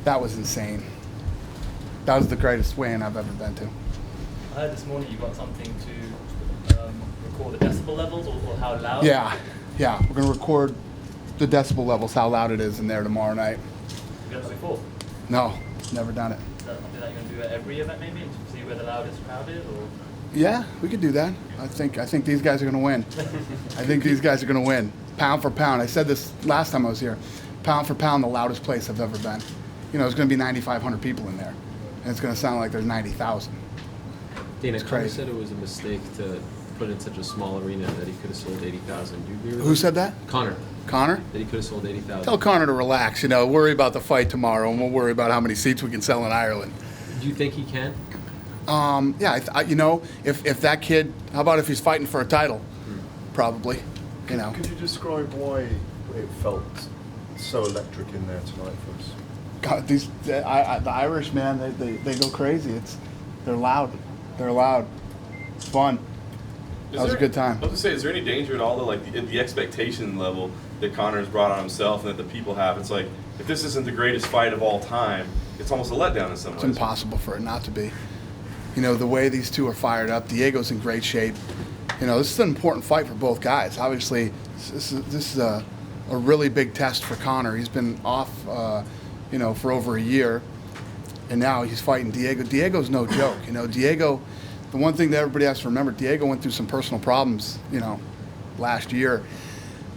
That was insane. That was the greatest weigh-in I've ever been to. I heard this morning you got something to record the decibel levels or how loud? Yeah. We're going to record the decibel levels, how loud it is in there tomorrow night. You done that before? No, never done it. Is that something that you're going to do at every event maybe, and see where the loudest crowd is? Or? Yeah, we could do that. I think these guys are going to win. I think these guys are going to win. Pound for pound. I said this last time I was here. Pound for pound, the loudest place I've ever been. You know, there's going to be 9,500 people in there, and it's going to sound like there's 90,000. Dana, Conor said it was a mistake to put in such a small arena that he could have sold 80,000. Do you agree with Who said that? Conor. Conor? That he could have sold 80,000. Tell Conor to relax. You know, worry about the fight tomorrow, and we'll worry about how many seats we can sell in Ireland. Do you think he can? Yeah, you know, if that kid, how about if he's fighting for a title? Probably, you know. Could you describe why it felt so electric in there tonight for us? God, the Irish, man, they go crazy. They're loud. They're loud. It's fun. That was a good time. I was going to say, is there any danger at all that the expectation level that Conor has brought on himself and that the people have? It's like, if this isn't the greatest fight of all time, it's almost a letdown in some ways. It's impossible for it not to be. You know, the way these two are fired up, Diego's in great shape. You know, this is an important fight for both guys. Obviously, this is a really big test for Conor. He's been off, you know, for over a year, and now he's fighting Diego. Diego's no joke. You know, Diego, the one thing that everybody has to remember, Diego went through some personal problems, you know, last year.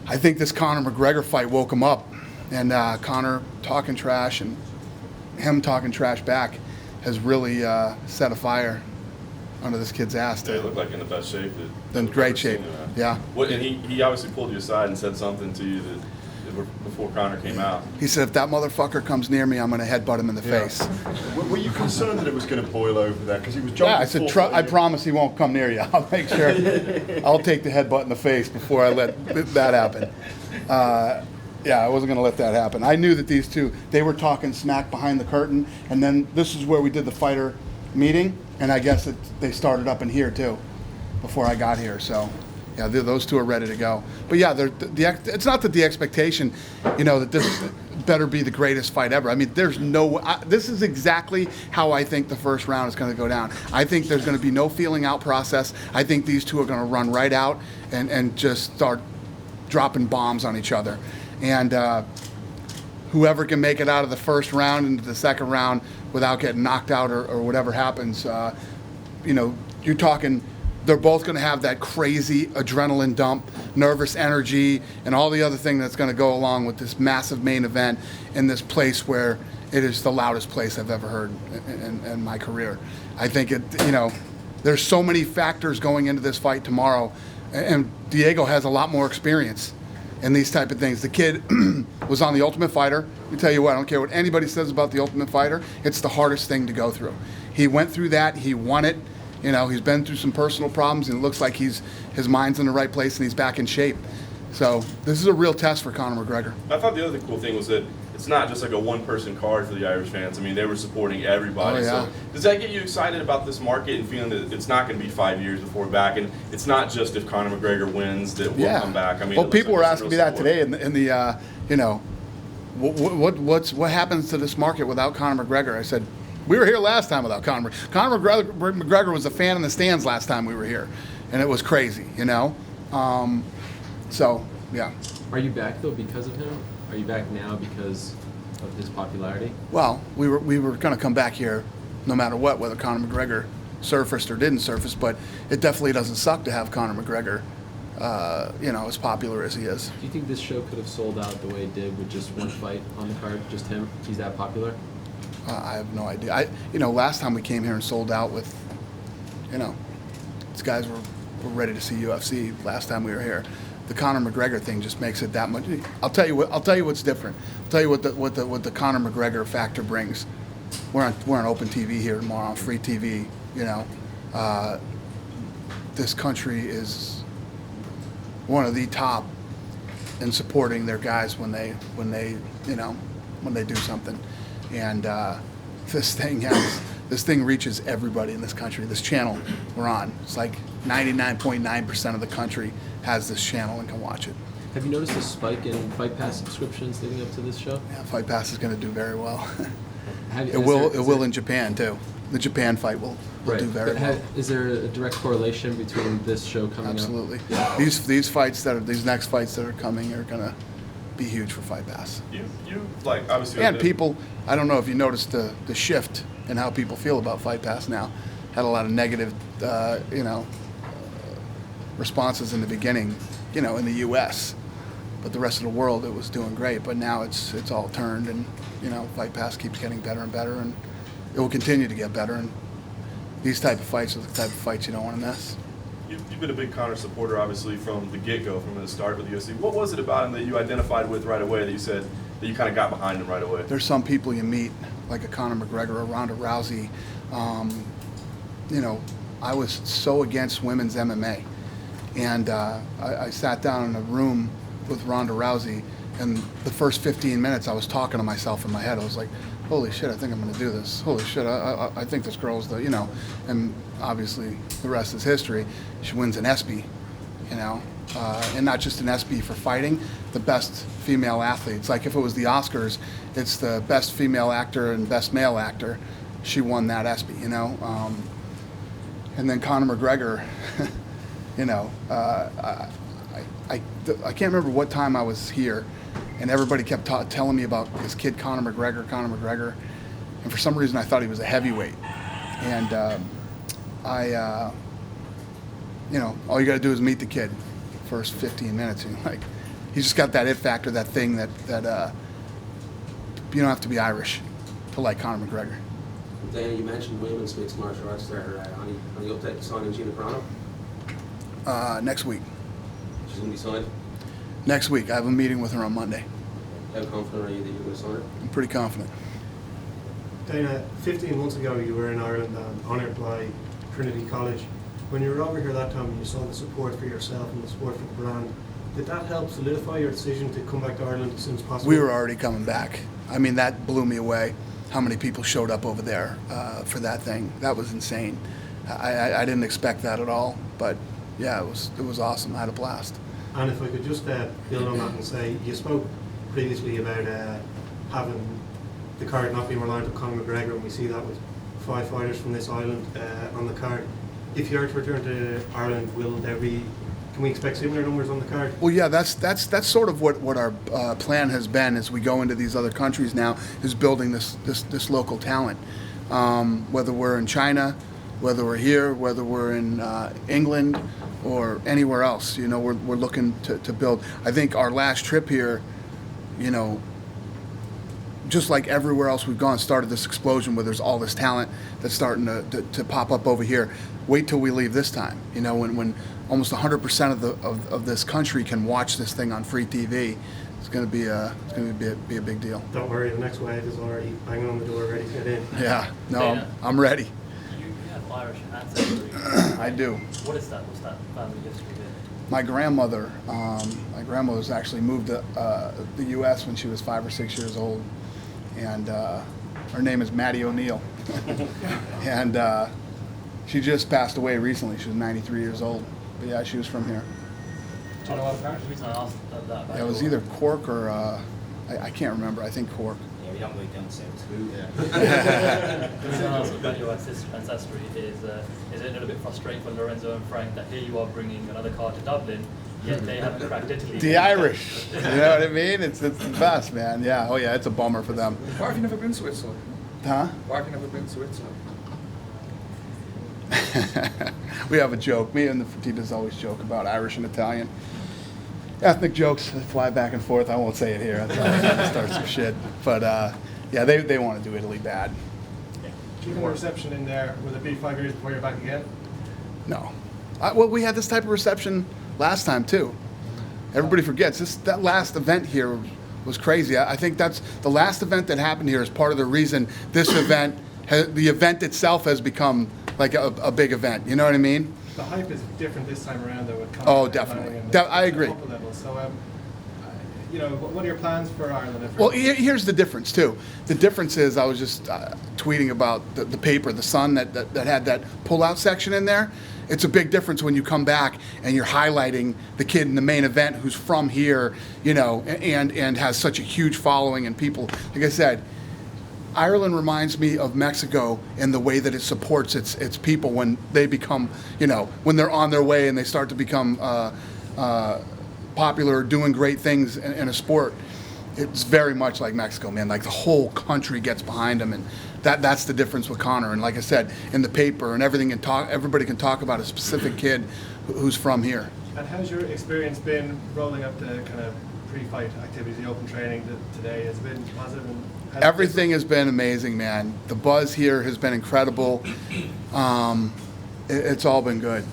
I think this Conor McGregor fight woke him up, and Conor talking trash and him talking trash back has really set a fire under this kid's ass. They look like in the best shape. In great shape, yeah. And he obviously pulled you aside and said something to you that before Conor came out. He said, if that motherfucker comes near me, I'm going to headbutt him in the face. Were you concerned that it was going to boil over there? Because he was jumping. Yeah, I said, I promise he won't come near you. I'll make sure. I'll take the headbutt in the face before I let that happen. Yeah, I wasn't going to let that happen. I knew that these two, they were talking smack behind the curtain, and then this is where we did the fighter meeting, and I guess they started up in here too before I got here. So, yeah, those two are ready to go. But yeah, it's not that the expectation, you know, that this better be the greatest fight ever. I mean, there's this is exactly how I think the first round is going to go down. I think there's going to be no feeling out process. I think these two are going to run right out and just start dropping bombs on each other. And whoever can make it out of the first round into the second round without getting knocked out or whatever happens, you know, you're talking, they're both going to have that crazy adrenaline dump, nervous energy, and all the other thing that's going to go along with this massive main event in this place where it is the loudest place I've ever heard in my career. I think you know, there's so many factors going into this fight tomorrow, and Diego has a lot more experience and these type of things. The kid was on The Ultimate Fighter. Let me tell you what, I don't care what anybody says about The Ultimate Fighter, it's the hardest thing to go through. He went through that, he won it. You know, he's been through some personal problems, and it looks like his mind's in the right place and he's back in shape. So this is a real test for Conor McGregor. I thought the other cool thing was that it's not just like a one-person card for the Irish fans. I mean, they were supporting everybody. Oh, yeah. So does that get you excited about this market and feeling that it's not going to be 5 years before we're back, and it's not just if Conor McGregor wins that we'll come back? I mean, well, people were asking me that today in the you know, what happens to this market without Conor McGregor? I said, we were here last time without Conor. Conor McGregor was a fan in the stands last time we were here, and it was crazy, you know. So yeah. Are you back though because of him? Are you back now because of his popularity? Well, we were going to come back here no matter what, whether Conor McGregor surfaced or didn't surface, but it definitely doesn't suck to have Conor McGregor, you know, as popular as he is. Do you think this show could have sold out the way it did with just one fight on the card, just him? He's that popular? I have no idea. You know, last time we came here and sold out with, you know, these guys were ready to see UFC last time we were here. The Conor McGregor thing just makes it that much. I'll tell you what's different. I'll tell you what the Conor McGregor factor brings. We're on open TV here tomorrow, on free TV. You know, this country is one of the top in supporting their guys when they do something. And this thing reaches everybody in this country. This channel we're on, it's like 99.9% of the country has this channel and can watch it. Have you noticed a spike in Fight Pass subscriptions leading up to this show? Yeah, Fight Pass is going to do very well. It will in Japan too. The Japan fight will do very well. Is there a direct correlation between this show coming Absolutely. up? Yeah. These next fights that are coming are gonna be huge for Fight Pass. You like obviously. And people, I don't know if you noticed the shift in how people feel about Fight Pass now. Had a lot of negative, responses in the beginning, in the U.S. But the rest of the world, it was doing great. But now it's all turned, and Fight Pass keeps getting better and better, and it will continue to get better. And these type of fights are the type of fights you don't want to miss. You've been a big Conor supporter, obviously, from the get-go, from the start with the UFC. What was it about him that you identified with right away, that you said that you kind of got behind him right away? There's some people you meet, like a Conor McGregor, a Ronda Rousey. I was so against women's MMA. And I sat down in a room with Ronda Rousey, and the first 15 minutes I was talking to myself in my head. I was like, holy shit, I think I'm going to do this. Holy shit, I think this girl's and obviously the rest is history. She wins an ESPY, and not just an ESPY for fighting, the best female athlete. It's like if it was the Oscars, it's the best female actor and best male actor. She won that ESPY, and then Conor McGregor, I can't remember what time I was here, and everybody kept telling me about this kid Conor McGregor, and for some reason I thought he was a heavyweight, and all you got to do is meet the kid, first 15 minutes, and he's just got that it factor, that thing that you don't have to be Irish to like Conor McGregor. Dana, you mentioned women's mixed martial arts there. Any update to signing Gina Carano? Next week. She's going to be signed? Next week. I have a meeting with her on Monday. How confident are you that you're going to sign her? I'm pretty confident. Dana, 15 months ago you were in Ireland and honoured by Trinity College. When you were over here that time and you saw the support for yourself and the support for the brand, did that help solidify your decision to come back to Ireland as soon as possible? We were already coming back. I mean, that blew me away, how many people showed up over there for that thing. That was insane. I didn't expect that at all, but yeah, it was awesome. I had a blast. And if I could just build on that and say, you spoke previously about having the card not being reliant on Conor McGregor, and we see that with 5 fighters from this island on the card. If you are to return to Ireland, can we expect similar numbers on the card? Well, yeah, that's sort of what our plan has been as we go into these other countries now, is building this local talent. Whether we're in China, whether we're here, whether we're in England or anywhere else, we're looking to build. I think our last trip here, just like everywhere else we've gone, started this explosion where there's all this talent that's starting to pop up over here. Wait till we leave this time, when almost 100% of this country can watch this thing on free TV. It's going to be a big deal. Don't worry, the next wave is already banging on the door, ready to get in. Yeah, no, I'm ready. You have Irish ancestry. I do. What is that? What's that family history there? My grandmother was actually moved to the U.S. when she was 5 or 6 years old, and her name is Maddie O'Neill, and she just passed away recently. She was 93 years old, but yeah, she was from here. Do you know what parents? The reason I asked that. Yeah, it was either Cork or I can't remember. I think Cork. Yeah, we don't go down south too. The reason I asked about your ancestry is it a little bit frustrating for Lorenzo and Frank that here you are bringing another car to Dublin, yet they haven't cracked Italy. The Irish, you know what I mean? It's the best, man. Yeah, oh yeah, it's a bummer for them. Why have you never been to Switzerland? Huh? Why have you never been to Switzerland? We have a joke. Me and the Fertitas always joke about Irish and Italian. Ethnic jokes that fly back and forth. I won't say it here. That's start some shit. But yeah, they want to do Italy bad. Keeping the reception in there, will it be 5 years before you're back again? No. Well, we had this type of reception last time too. Everybody forgets that last event here was crazy. I think that's the last event that happened here is part of the reason this event, the event itself, has become like a big event. You know what I mean? The hype is different this time around, though. With Oh, definitely. I agree. Levels. So, what are your plans for Ireland? Well, here's the difference too. The difference is I was just tweeting about the paper, the Sun that had that pull-out section in there. It's a big difference when you come back and you're highlighting the kid in the main event who's from here, and has such a huge following and people. Like I said, Ireland reminds me of Mexico in the way that it supports its people when they become, when they're on their way and they start to become popular or doing great things in a sport. It's very much like Mexico, man. Like the whole country gets behind them, and that's the difference with Conor. And like I said, in the paper and everything, everybody can talk about a specific kid who's from here. And how's your experience been rolling up the kind of pre-fight activities, the open training today? Has it been positive? And everything has been amazing, man. The buzz here has been incredible. It's all been good.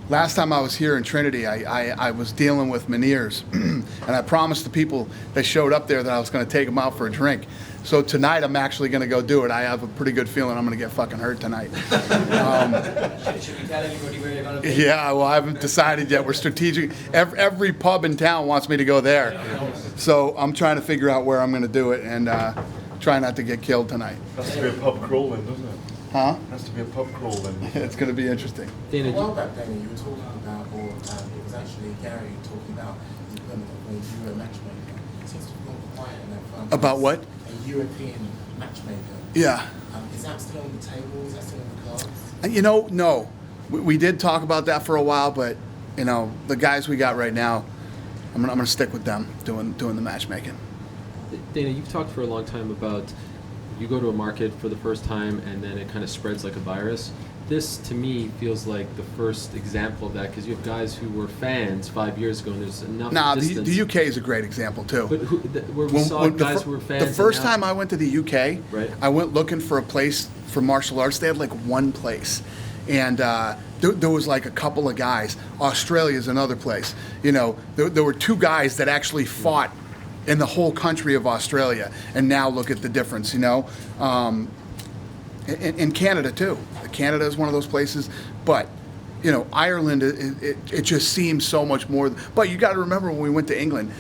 Last time I was here in Trinity, I was dealing with Meniere's, and I promised the people that showed up there that I was going to take them out for a drink. So tonight I'm actually going to go do it. I have a pretty good feeling I'm going to get fucking hurt tonight. Should we tell anybody where you're going to be? Yeah, well, I haven't decided yet. We're strategic. Every pub in town wants me to go there. So I'm trying to figure out where I'm going to do it and try not to get killed tonight. Has to be a pub crawl then, doesn't it? Huh? Has to be a pub crawl then. It's going to be interesting. Dana, A while back, Dana, you were talking about, or it was actually Gary talking about the implement of a Euro matchmaker. It seems to have gone quiet in that front. About what? A European matchmaker. Yeah. Is that still on the table? Is that still on the cards? No. We did talk about that for a while, but the guys we got right now, I'm gonna stick with them doing the matchmaking. Dana, you've talked for a long time about you go to a market for the first time and then it kind of spreads like a virus. This, to me, feels like the first example of that because you have guys who were fans 5 years ago and there's enough distance. The UK is a great example, too. But where we saw guys who were fans. The first time I went to the UK, right. I went looking for a place for martial arts. They had like one place. And there was like a couple of guys. Australia's another place. There were two guys that actually fought in the whole country of Australia, and now look at the difference, in Canada too. Canada is one of those places, but Ireland, it just seems so much more. But you got to remember when we went to England,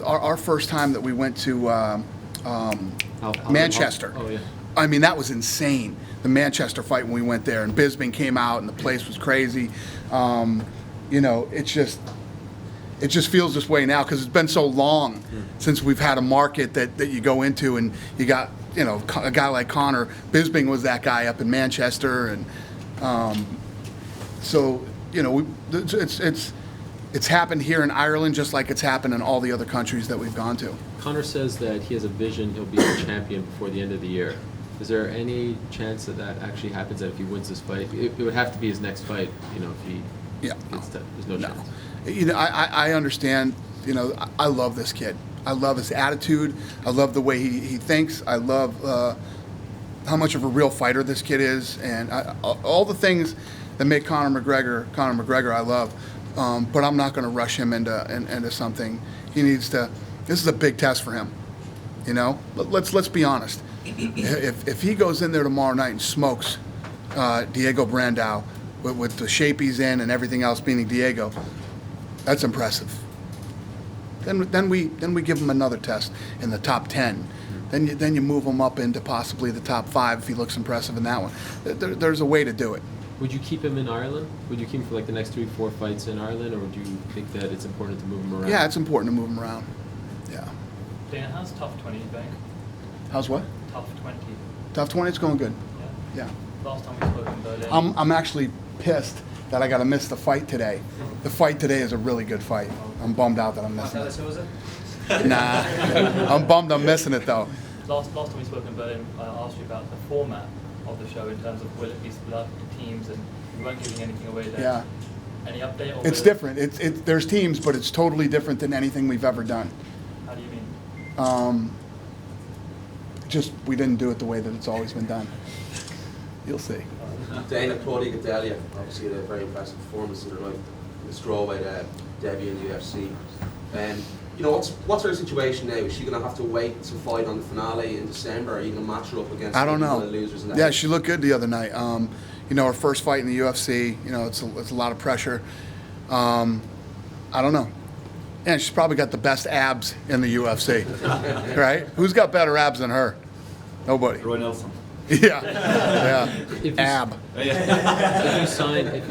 our first time that we went to Manchester. Oh yeah. I mean, that was insane. The Manchester fight when we went there, and Bisping came out, and the place was crazy. It just feels this way now because it's been so long since we've had a market that you go into, and you got a guy like Conor. Bisping was that guy up in Manchester, and it's happened here in Ireland just like it's happened in all the other countries that we've gone to. Conor says that he has a vision he'll be a champion before the end of the year. Is there any chance that actually happens, that if he wins this fight, it would have to be his next fight, if he gets that, there's no chance? I understand. I love this kid. I love his attitude. I love the way he thinks. I love how much of a real fighter this kid is, and all the things that make Conor McGregor. I love, but I'm not going to rush him into something. He needs to. This is a big test for him. Let's be honest. If he goes in there tomorrow night and smokes Diego Brandao with the shape he's in and everything else, meaning Diego. That's impressive. Then we give him another test in the top 10. Then you move him up into possibly the top 5 if he looks impressive in that one. There's a way to do it. Would you keep him in Ireland? Would you keep him for like the next 3-4 fights in Ireland, or would you think that it's important to move him around? Yeah, it's important to move him around. Yeah. Dana, how's Tough 20 going? How's what? Tough 20. Tough 20, it's going good. Yeah. Yeah. Last time we spoke in Berlin. I'm actually pissed that I got to miss the fight today. The fight today is a really good fight. I'm bummed out that I'm missing it. Who was it? Nah, I'm bummed I'm missing it though. Last time we spoke in Berlin, I asked you about the format of the show in terms of will it be split up into teams, and you weren't giving anything away there. Yeah. Any update? Or It's different. There's teams, but it's totally different than anything we've ever done. How do you mean? Just we didn't do it the way that it's always been done. You'll see. Dana, Claudia Gadelia, obviously had a very impressive performance in her night. The strawweight debut in the UFC. What's her situation now? Is she going to have to wait to fight on the finale in December? Or are you going to match her up against I don't know. the losers in that? Yeah, she looked good the other night. Her first fight in the UFC. It's a lot of pressure. I don't know. And she's probably got the best abs in the UFC, right? Who's got better abs than her? Nobody. Roy Nelson. Yeah. If Ab. you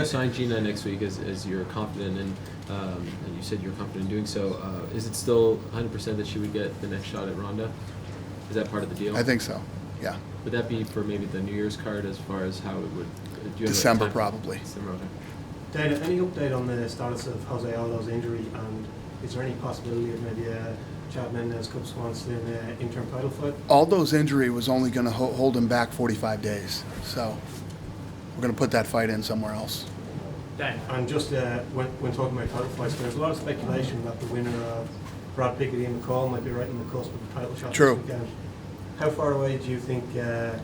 sign Gina next week, as you're confident in, and you said you're confident in doing so, is it still 100% that she would get the next shot at Ronda? Is that part of the deal? I think so. Yeah. Would that be for maybe the New Year's card as far as how it would? Do you have a December time- probably. December. Okay. Dana, any update on the status of Jose Aldo's injury, and is there any possibility of maybe a Chad Mendes, Cub Swanson interim title fight? Aldo's injury was only going to hold him back 45 days. So we're going to put that fight in somewhere else. And just when talking about title fights, there's a lot of speculation that the winner of Brad Pickett and McCall might be right in the cusp of the title shot True. this weekend. How far away do you think the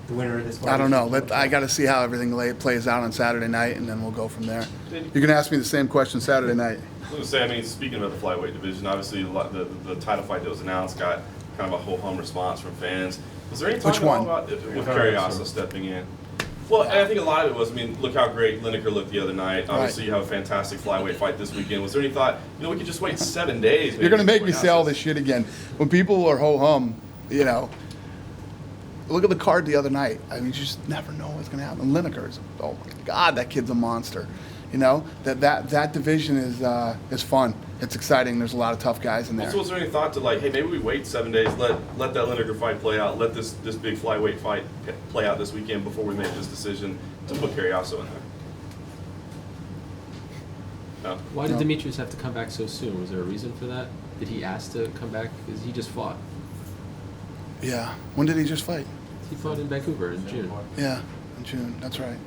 winner of this fight I don't know. is? I got to see how everything plays out on Saturday night, and then we'll go from there. You can ask me the same question Saturday night. I was going to say, I mean, speaking about the flyweight division, obviously the title fight that was announced got kind of a ho-hum response from fans. Was there any talk Which at all one? about with Carriazo stepping in? Well, I think a lot of it was, I mean, look how great Lineker looked the other night. Obviously, you have a fantastic flyweight fight this weekend. Was there any thought, we could just wait 7 days? You're going to make me say all this shit again. When people are ho-hum, look at the card the other night. I mean, you just never know what's going to happen. Lineker's, oh my God, that kid's a monster. That division is fun. It's exciting. There's a lot of tough guys in there. Also, was there any thought to hey, maybe we wait 7 days, let that Lineker fight play out, let this big flyweight fight play out this weekend before we make this decision to put Carriazo in there? No. Why did Demetrius have to come back so soon? Was there a reason for that? Did he ask to come back? Because he just fought. Yeah. When did he just fight? He fought in Vancouver in June. Yeah, in June. That's right.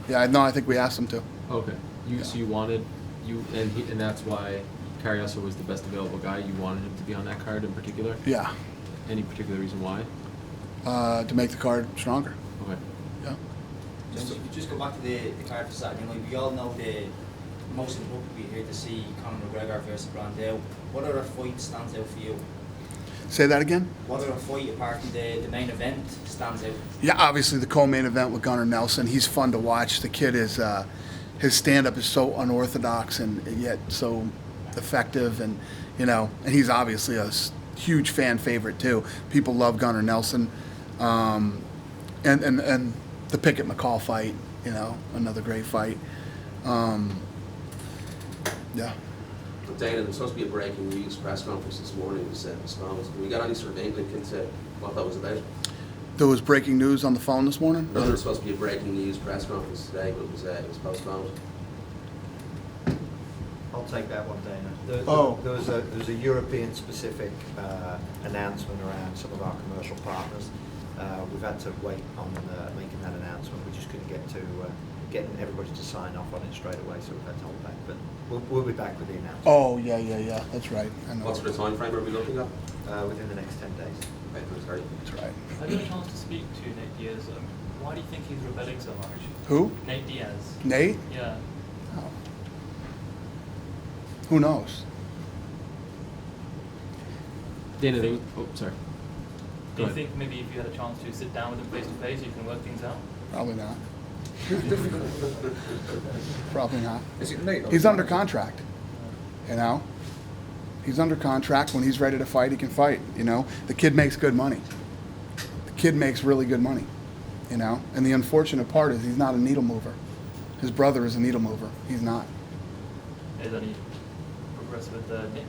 Yeah, I think we asked him to. Okay. So you wanted and that's why Carriazo was the best available guy. You wanted him to be on that card in particular. Yeah. Any particular reason why? To make the card stronger. Okay. Yeah. Just go back to the card for Saturday night. We all know the most important we're here to see Conor McGregor versus Brandel. What other fight stands out for you? Say that again? What other fight apart from the main event stands out? Yeah, obviously the co-main event with Gunnar Nelson. He's fun to watch. The kid is, his stand-up is so unorthodox and yet so effective, and and he's obviously a huge fan favorite too. People love Gunnar Nelson, and the Pickett McCall fight, another great fight. Yeah. Dana, there's supposed to be a breaking news press conference this morning. Was postponed. Can we get any sort of inkling into what that was about? There was breaking news on the phone this morning? No, there was supposed to be a breaking news press conference today, but it was postponed. I'll take that one, Dana. There was a European-specific announcement around some of our commercial partners. We've had to wait on making that announcement. We just couldn't get to getting everybody to sign off on it straight away, so we've had to hold back. But we'll be back with the announcement. Oh, yeah. That's right. I know. What sort of time frame are we looking at? Within the next 10 days. Okay, that's great. That's right. I had a chance to speak to Nate Diaz. Why do you think he's rebelling so much? Who? Nate Diaz. Nate? Yeah. Oh. Who knows? Dana, sorry. Do you think maybe if you had a chance to sit down with him face to face, you can work things out? Probably not. Probably not. Is it Nate? He's under contract. He's under contract. When he's ready to fight, he can fight. The kid makes good money. The kid makes really good money. And the unfortunate part is he's not a needle mover. His brother is a needle mover. He's not. Is any progress with Nick?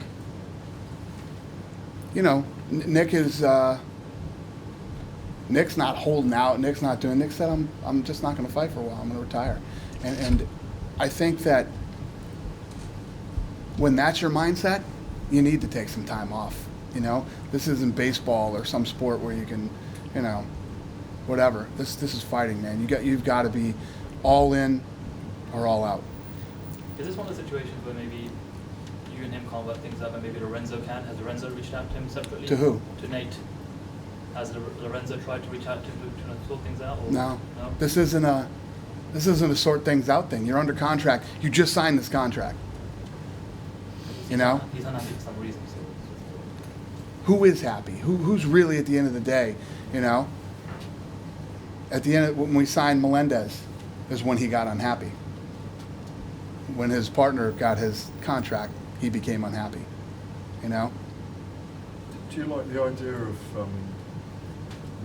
Nick is. Nick's not holding out. Nick said, I'm just not going to fight for a while. I'm going to retire. And I think that when that's your mindset, you need to take some time off. This isn't baseball or some sport where you can, whatever. This is fighting, man. You've got to be all in or all out. Is this one of the situations where maybe you and him can't work things out, and maybe Lorenzo can? Has Lorenzo reached out to him separately? To who? To Nate. Has Lorenzo tried to reach out to him to sort things out? Or No. This isn't a sort things out thing. You're under contract. You just signed this contract. He's unhappy for some reason. So. Who is happy? Who's really at the end of the day? At the end, when we signed Melendez, is when he got unhappy. When his partner got his contract, he became unhappy. Do you like the idea of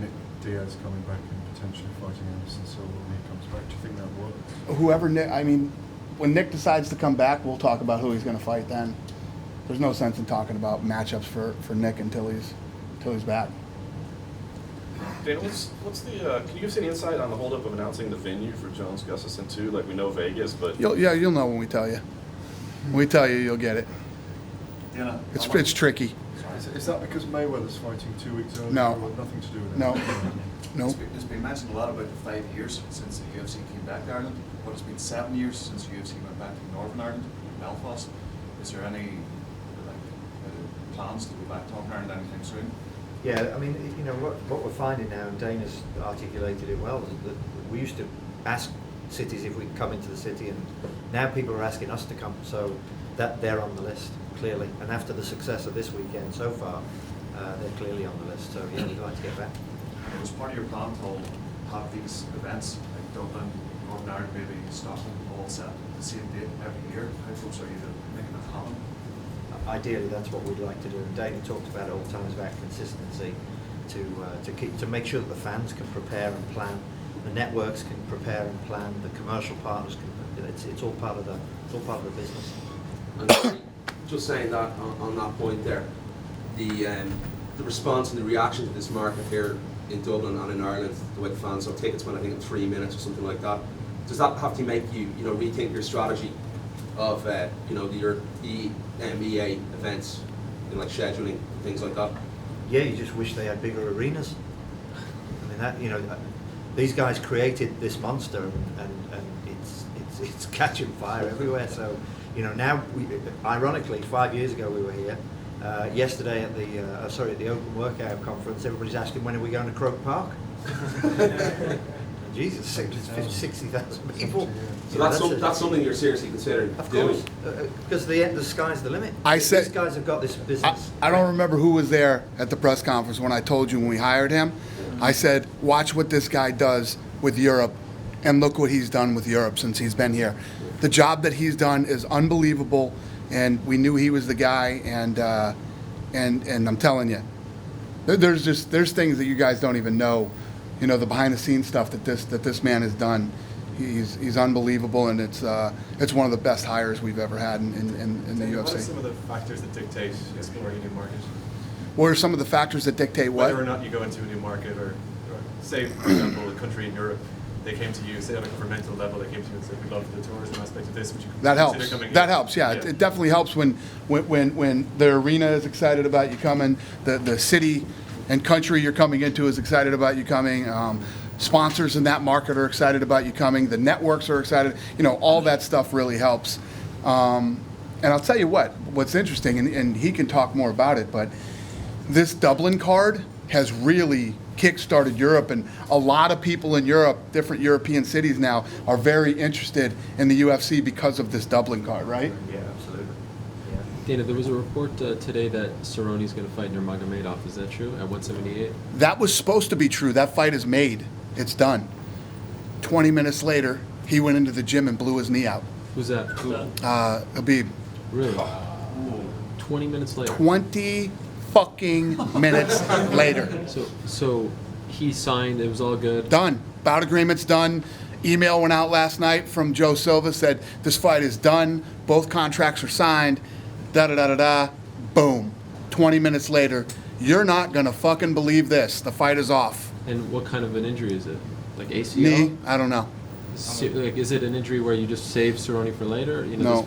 Nick Diaz coming back and potentially fighting Anderson Silva when he comes back? Do you think that works? Whoever Nick, when Nick decides to come back, we'll talk about who he's going to fight then. There's no sense in talking about matchups for Nick until he's back. Dana, what's the? Can you give us any insight on the holdup of announcing the venue for Jones Gustafson too? Like we know Vegas, but You'll know when we tell you. When we tell you, you'll get it. Dana, It's tricky. Is that because Mayweather's fighting 2 weeks earlier? No. Or nothing to do with it? No. No. There's been mentioned a lot about the 5 years since the UFC came back to Ireland, but it's been 7 years since the UFC went back to Northern Ireland, Belfast. Is there any plans to go back to Northern Ireland anytime soon? Yeah, I mean, you know, what we're finding now, and Dana's articulated it well, is that we used to ask cities if we could come into the city, and now people are asking us to come, so that they're on the list, clearly. And after the success of this weekend so far, they're clearly on the list, so yeah, we'd like to get back. And was part of your plan to have these events, like Dublin, Northern Ireland, maybe Scotland, all set the same date every year? How close are you to making that happen? Ideally, that's what we'd like to do. And Dana talked about it all the times about consistency, to make sure that the fans can prepare and plan, the networks can prepare and plan, the commercial partners can. It's all part of the business. And just saying that on that point there, the response and the reaction to this market here in Dublin and in Ireland, the way the fans will take it to, I think, in 3 minutes or something like that. Does that have to make you, rethink your strategy of, the MEA events, like scheduling and things like that? Yeah, you just wish they had bigger arenas. I mean, these guys created this monster, and it's catching fire everywhere. So, now ironically, 5 years ago we were here. Yesterday at the Open Workout Conference, everybody's asking when are we going to Croke Park? Jesus, 60,000 people. So that's something you're seriously considering doing? Because the sky's the limit. These guys have got this business. I don't remember who was there at the press conference when I told you when we hired him. I said, watch what this guy does with Europe, and look what he's done with Europe since he's been here. The job that he's done is unbelievable, and we knew he was the guy, and I'm telling you, there's things that you guys don't even know, the behind the scenes stuff that this man has done. He's unbelievable, and it's one of the best hires we've ever had in the UFC. What are some of the factors that dictate exploring a new market? What are some of the factors that dictate what? Whether or not you go into a new market, or say, for example, a country in Europe, they came to you, say on a governmental level, they came to you and said, we love the tourism aspect of this, would you That helps. consider coming in? That helps, yeah. It definitely helps when the arena is excited about you coming, the city and country you're coming into is excited about you coming, sponsors in that market are excited about you coming, the networks are excited, all that stuff really helps. And I'll tell you what's interesting, and he can talk more about it, but this Dublin card has really kick-started Europe, and a lot of people in Europe, different European cities now, are very interested in the UFC because of this Dublin card, right? Yeah, absolutely. Yeah. Dana, there was a report today that Cerrone's going to fight Nurmagomedov. Is that true? At 178? That was supposed to be true. That fight is made. It's done. 20 minutes later, he went into the gym and blew his knee out. Who's that? Khabib. Really? 20 minutes later. 20 fucking minutes later. So he signed. It was all good. Done. Bout agreement's done. Email went out last night from Joe Silva, said this fight is done. Both contracts are signed. Da-da-da-da-da. Boom. 20 minutes later. You're not going to fucking believe this. The fight is off. And what kind of an injury is it? Like ACL? Knee? I don't know. Is it an injury where you just save Cerrone for later? No.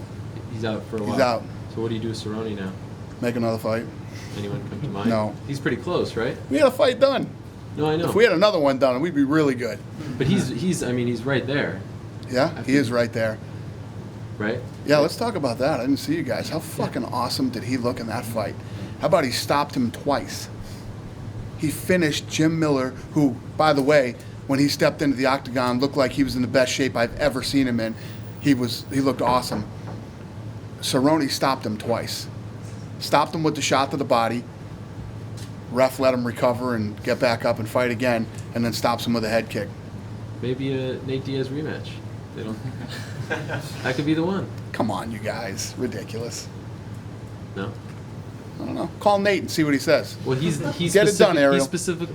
He's out for a while. He's out. So what do you do with Cerrone now? Make another fight. Anyone come to mind? No. He's pretty close, right? We had a fight done. No, I know. If we had another one done, we'd be really good. But he's right there. Yeah, he is right there. Right? Yeah, let's talk about that. I didn't see you guys. How fucking awesome did he look in that fight? How about he stopped him twice? He finished Jim Miller, who, by the way, when he stepped into the octagon, looked like he was in the best shape I've ever seen him in. He looked awesome. Cerrone stopped him twice. Stopped him with the shot to the body. Ref let him recover and get back up and fight again, and then stops him with a head kick. Maybe a Nate Diaz rematch. They don't. That could be the one. Come on, you guys. Ridiculous. No? I don't know. Call Nate and see what he says. Well, he's Get it done, Ariel. He's specific.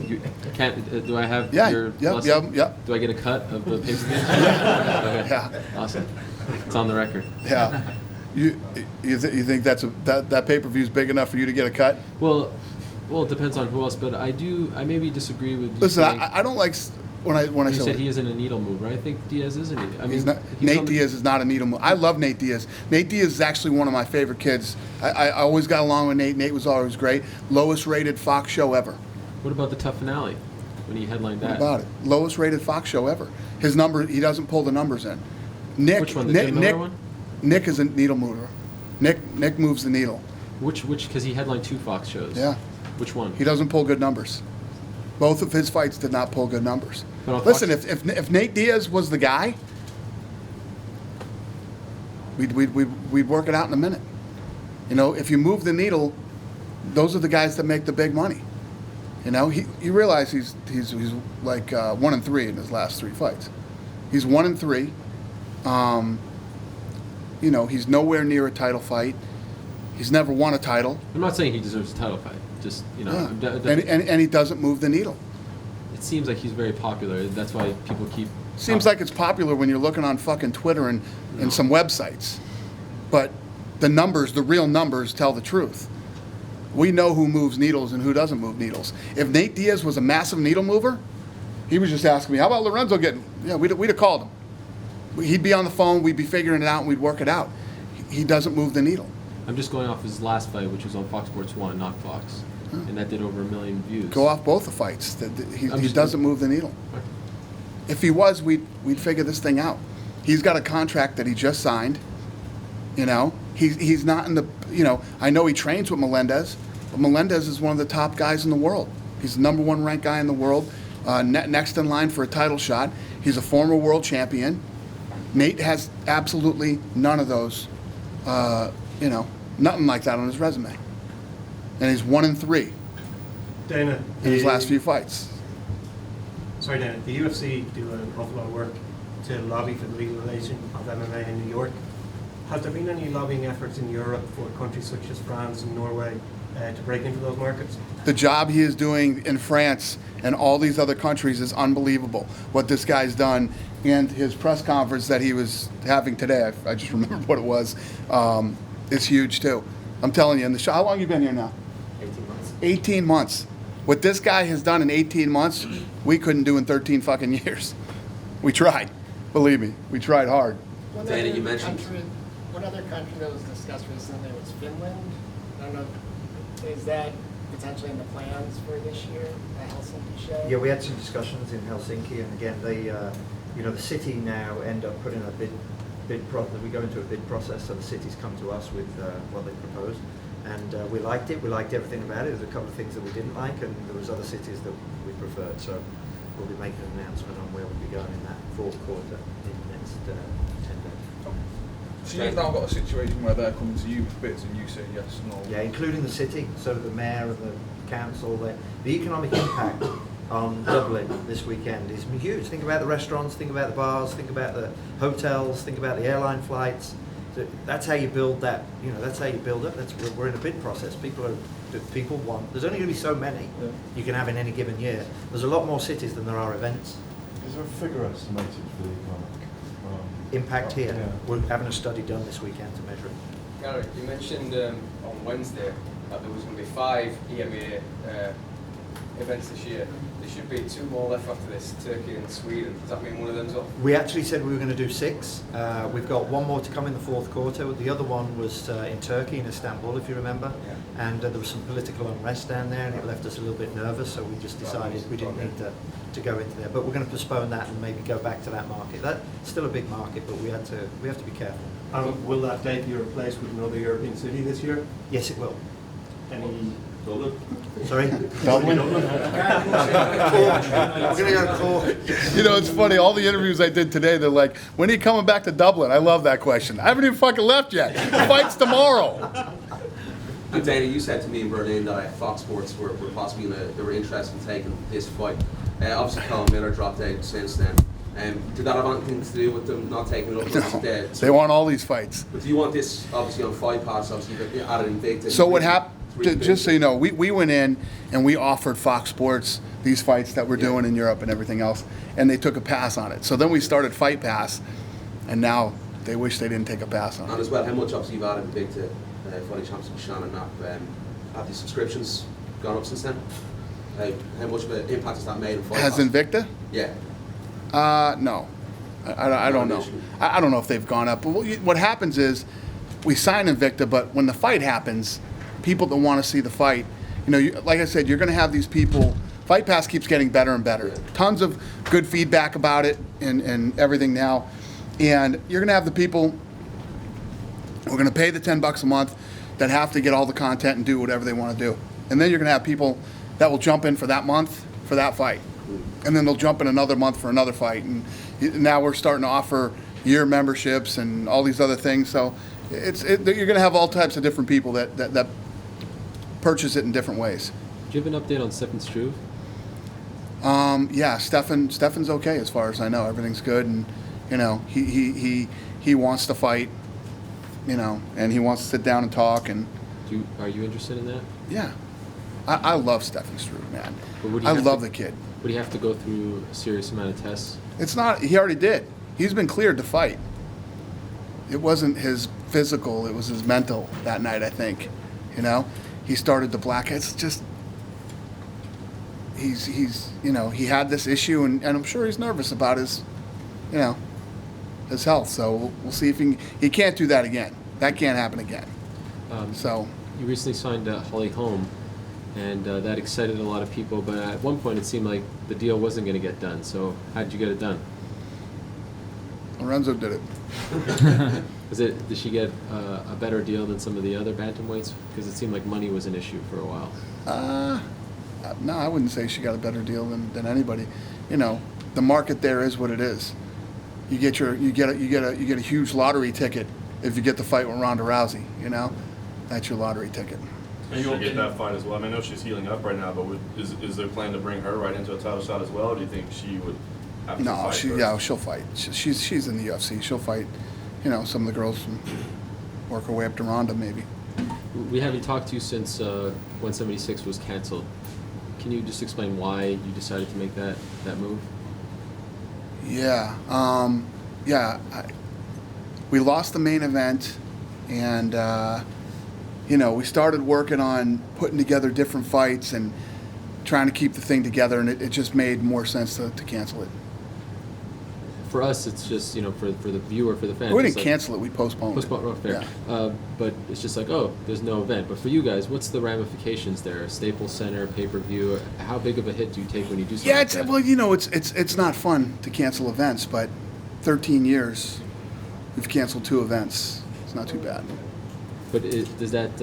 Do I have your Yep. Do I get a cut of the pay-per-view? Okay. Yeah. Awesome. It's on the record. Yeah. You think that pay-per-view is big enough for you to get a cut? Well, Well, it depends on who else, but I maybe disagree with you. Listen, saying, I don't like when I you say said he isn't a needle mover. I think Diaz is a needle. I mean, he's not, Nate Diaz is not a needle mover. I love Nate Diaz. Nate Diaz is actually one of my favorite kids. I always got along with Nate. Nate was always great. Lowest rated Fox show ever. What about the Tough Finale when he headlined that? What about it? Lowest rated Fox show ever. His number, he doesn't pull the numbers in. Nick, Which one? The Jay Miller one? Nick is a needle mover. Nick moves the needle. Which? Because he headlined 2 Fox shows. Yeah. Which one? He doesn't pull good numbers. Both of his fights did not pull good numbers. But listen, if Nate Diaz was the guy, we'd work it out in a minute. You know, if you move the needle, those are the guys that make the big money. You know, you realize he's like 1-3 in his last 3 fights. He's 1-3. You know, he's nowhere near a title fight. He's never won a title. I'm not saying he deserves a title fight. Just, you know. Yeah. And he doesn't move the needle. It seems like he's very popular. That's why people keep. Seems like it's popular when you're looking on fucking Twitter and some websites. But the numbers, the real numbers, tell the truth. We know who moves needles and who doesn't move needles. If Nate Diaz was a massive needle mover, he was just asking me, how about Lorenzo getting? Yeah, we'd have called him. He'd be on the phone, we'd be figuring it out, and we'd work it out. He doesn't move the needle. I'm just going off his last fight, which was on Fox Sports 1, not Fox. And that did over 1 million views. Go off both the fights. He doesn't move the needle. If he was, we'd figure this thing out. He's got a contract that he just signed. You know, he's not in the, you know, I know he trains with Melendez, but Melendez is one of the top guys in the world. He's the #1 ranked guy in the world, next in line for a title shot. He's a former world champion. Nate has absolutely none of those, you know, nothing like that on his resume. And he's 1-3 Dana, in his last few fights. Sorry, Dana. The UFC do an awful lot of work to lobby for the legalization of MMA in New York. Has there been any lobbying efforts in Europe for countries such as France and Norway to break into those markets? The job he is doing in France and all these other countries is unbelievable. What this guy's done, and his press conference that he was having today, I just remembered what it was, is huge too. I'm telling you, in the show, how long have you been here now? 18 months. 18 months. What this guy has done in 18 months, we couldn't do in 13 fucking years. We tried. Believe me, we tried hard. Dana, you mentioned. One other country that was discussed recently was Finland. I don't know, is that potentially in the plans for this year, the Helsinki show? Yeah, we had some discussions in Helsinki, and again, they, you know, the city now end up putting a we go into a bid process, so the cities come to us with what they proposed, and we liked it. We liked everything about it. There's a couple of things that we didn't like, and there was other cities that we preferred. So we'll be making an announcement on where we'll be going in that fourth quarter in the next 10 days. So you've now got a situation where they're coming to you with bids and you say yes, no? Yeah, including the city, so the mayor and the council. The economic impact on Dublin this weekend is huge. Think about the restaurants, think about the bars, think about the hotels, think about the airline flights. So that's how you build that. You know, that's how you build up. We're in a bid process. People want. There's only going to be so many you can have in any given year. There's a lot more cities than there are events. Is there a figure estimated for the economic impact here? Yeah. We're having a study done this weekend to measure it. Gary, you mentioned on Wednesday that there was going to be 5 EMA events this year. There should be 2 more left after this, Turkey and Sweden. Does that mean one of them's up? We actually said we were going to do 6. We've got 1 more to come in the fourth quarter. The other one was in Turkey, in Istanbul, if you remember. Yeah. And there was some political unrest down there, and it left us a little bit nervous, so we just decided we didn't need to go into there. But we're going to postpone that and maybe go back to that market. That's still a big market, but we have to be careful. Will that date be replaced with another European city this year? Yes, it will. Any Dublin? Sorry? Dublin? We're going to go to Cork. You know, it's funny, all the interviews I did today, they're like, when are you coming back to Dublin? I love that question. I haven't even fucking left yet. The fight's tomorrow. And Dana, you said to me in Berlin that Fox Sports were possibly they were interested in taking this fight. Obviously, Colin Miller dropped out since then. Did that have anything to do with them not taking it up? No, they want all these fights. But do you want this, obviously, on Fight Pass, obviously, added in big? So what happened, just so you know, we went in and we offered Fox Sports these fights that we're doing in Europe and everything else, and they took a pass on it. So then we started Fight Pass, and now they wish they didn't take a pass on it. And as well, how much obviously you've added big to Fighting Championship Sean and Matt? Have the subscriptions gone up since then? How much of an impact has that made on Fight Has Pass? Invicta? Yeah. No. I don't know. I don't know if they've gone up. But what happens is we sign Invicta, but when the fight happens, people that want to see the fight, like I said, you're going to have these people. Fight Pass keeps getting better and better. Tons of good feedback about it and everything now. And you're going to have the people who are going to pay the $10 a month that have to get all the content and do whatever they want to do. And then you're going to have people that will jump in for that month for that fight. And then they'll jump in another month for another fight. And now we're starting to offer year memberships and all these other things. So you're going to have all types of different people that purchase it in different ways. Do you have an update on Stefan Struve? Yeah, Stefan's okay as far as I know. Everything's good, and he wants to fight, and he wants to sit down and talk. And are you interested in that? Yeah, I love Stefan Struve, man. I love the kid. Would he have to go through a serious amount of tests? It's not. He already did. He's been cleared to fight. It wasn't his physical; it was his mental that night. I think, he started to black. It's just. He's he had this issue, and I'm sure he's nervous about his health. So we'll see if he can't do that again. That can't happen again. You recently signed Holly Holm, and that excited a lot of people. But at one point, it seemed like the deal wasn't going to get done. So how did you get it done? Lorenzo did it. Did she get a better deal than some of the other bantamweights? Because it seemed like money was an issue for a while. No, I wouldn't say she got a better deal than anybody. The market there is what it is. You get a huge lottery ticket if you get the fight with Ronda Rousey. That's your lottery ticket. And you'll get that fight as well. I know she's healing up right now, but is there a plan to bring her right into a title shot as well, or do you think she would have to fight first? She'll fight. She's in the UFC. She'll fight. Some of the girls and work her way up to Ronda maybe. We haven't talked to you since 176 was canceled. Can you just explain why you decided to make that move? Yeah. We lost the main event, and we started working on putting together different fights and trying to keep the thing together, and it just made more sense to cancel it. For us, it's just, for the viewer, for the fans. We didn't cancel it, we postponed it. Oh, fair. Yeah. But it's just like, there's no event. But for you guys, what's the ramifications there? Staples Center, pay-per-view, how big of a hit do you take when you do something like that? Well, it's not fun to cancel events, but 13 years, we've canceled 2 events. It's not too bad. But does that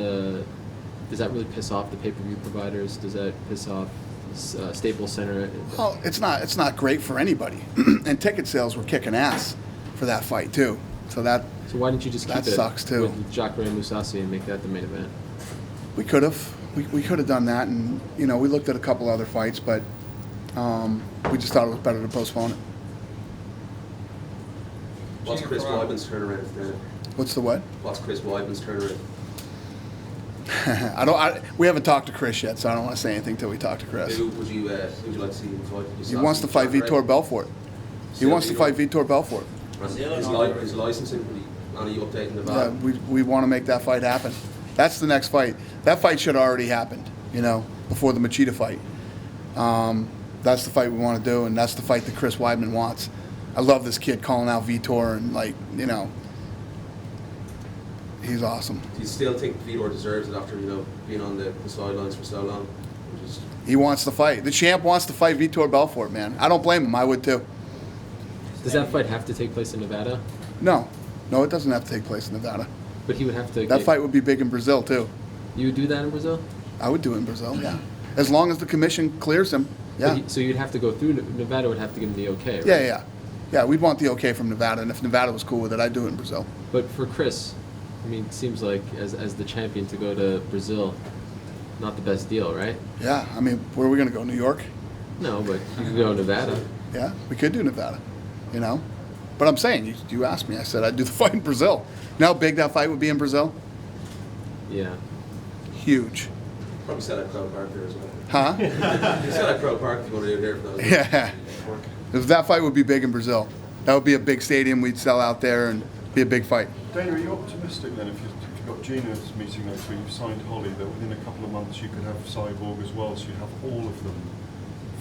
really piss off the pay-per-view providers? Does that piss off Staples Center? Well, it's not great for anybody, and ticket sales were kicking ass for that fight too. So why didn't you just keep that it sucks too with Jacare and Mousasi and make that the main event? We could have. We could have done that, and we looked at a couple other fights, but we just thought it was better to postpone it. What's Chris Weidman's turnaround there? What's the what? What's Chris Weidman's turnaround? We haven't talked to Chris yet, so I don't want to say anything till we talk to Chris. Who would you like to see him fight? He wants to fight Vitor Belfort. He wants to fight Vitor Belfort. His licensing, any update in the Yeah, we want to make that fight happen. That's the next fight. That fight should have already happened, before the Machida fight. That's the fight we want to do, and that's the fight that Chris Weidman wants. I love this kid calling out Vitor, and he's awesome. Do you still think Vitor deserves it after being on the sidelines for so long? He wants to fight. The champ wants to fight Vitor Belfort, man. I don't blame him. I would too. Does that fight have to take place in Nevada? No, it doesn't have to take place in Nevada. But he would have to. That fight would be big in Brazil too. You would do that in Brazil? I would do it in Brazil. Yeah, as long as the commission clears him. Yeah. So you'd have to go through Nevada. Would have to give him the okay. Right? Yeah. We'd want the okay from Nevada, and if Nevada was cool with it, I'd do it in Brazil. But for Chris, it seems like as the champion to go to Brazil, not the best deal, right? Yeah, where are we going to go? New York? No, but you could go to Nevada. Yeah, we could do Nevada, But I'm saying, you asked me, I said I'd do the fight in Brazil. You know how big that fight would be in Brazil? Yeah. Huge. Probably sell at Crow Park there as well. Huh? You sell at Crow Park if you want to do it there. Yeah. If that fight would be big in Brazil. That would be a big stadium we'd sell out there and be a big fight. Dana, are you optimistic then if you You've got Gina's meeting next week. You've signed Holly that within a couple of months you could have Cyborg as well, so you have all of them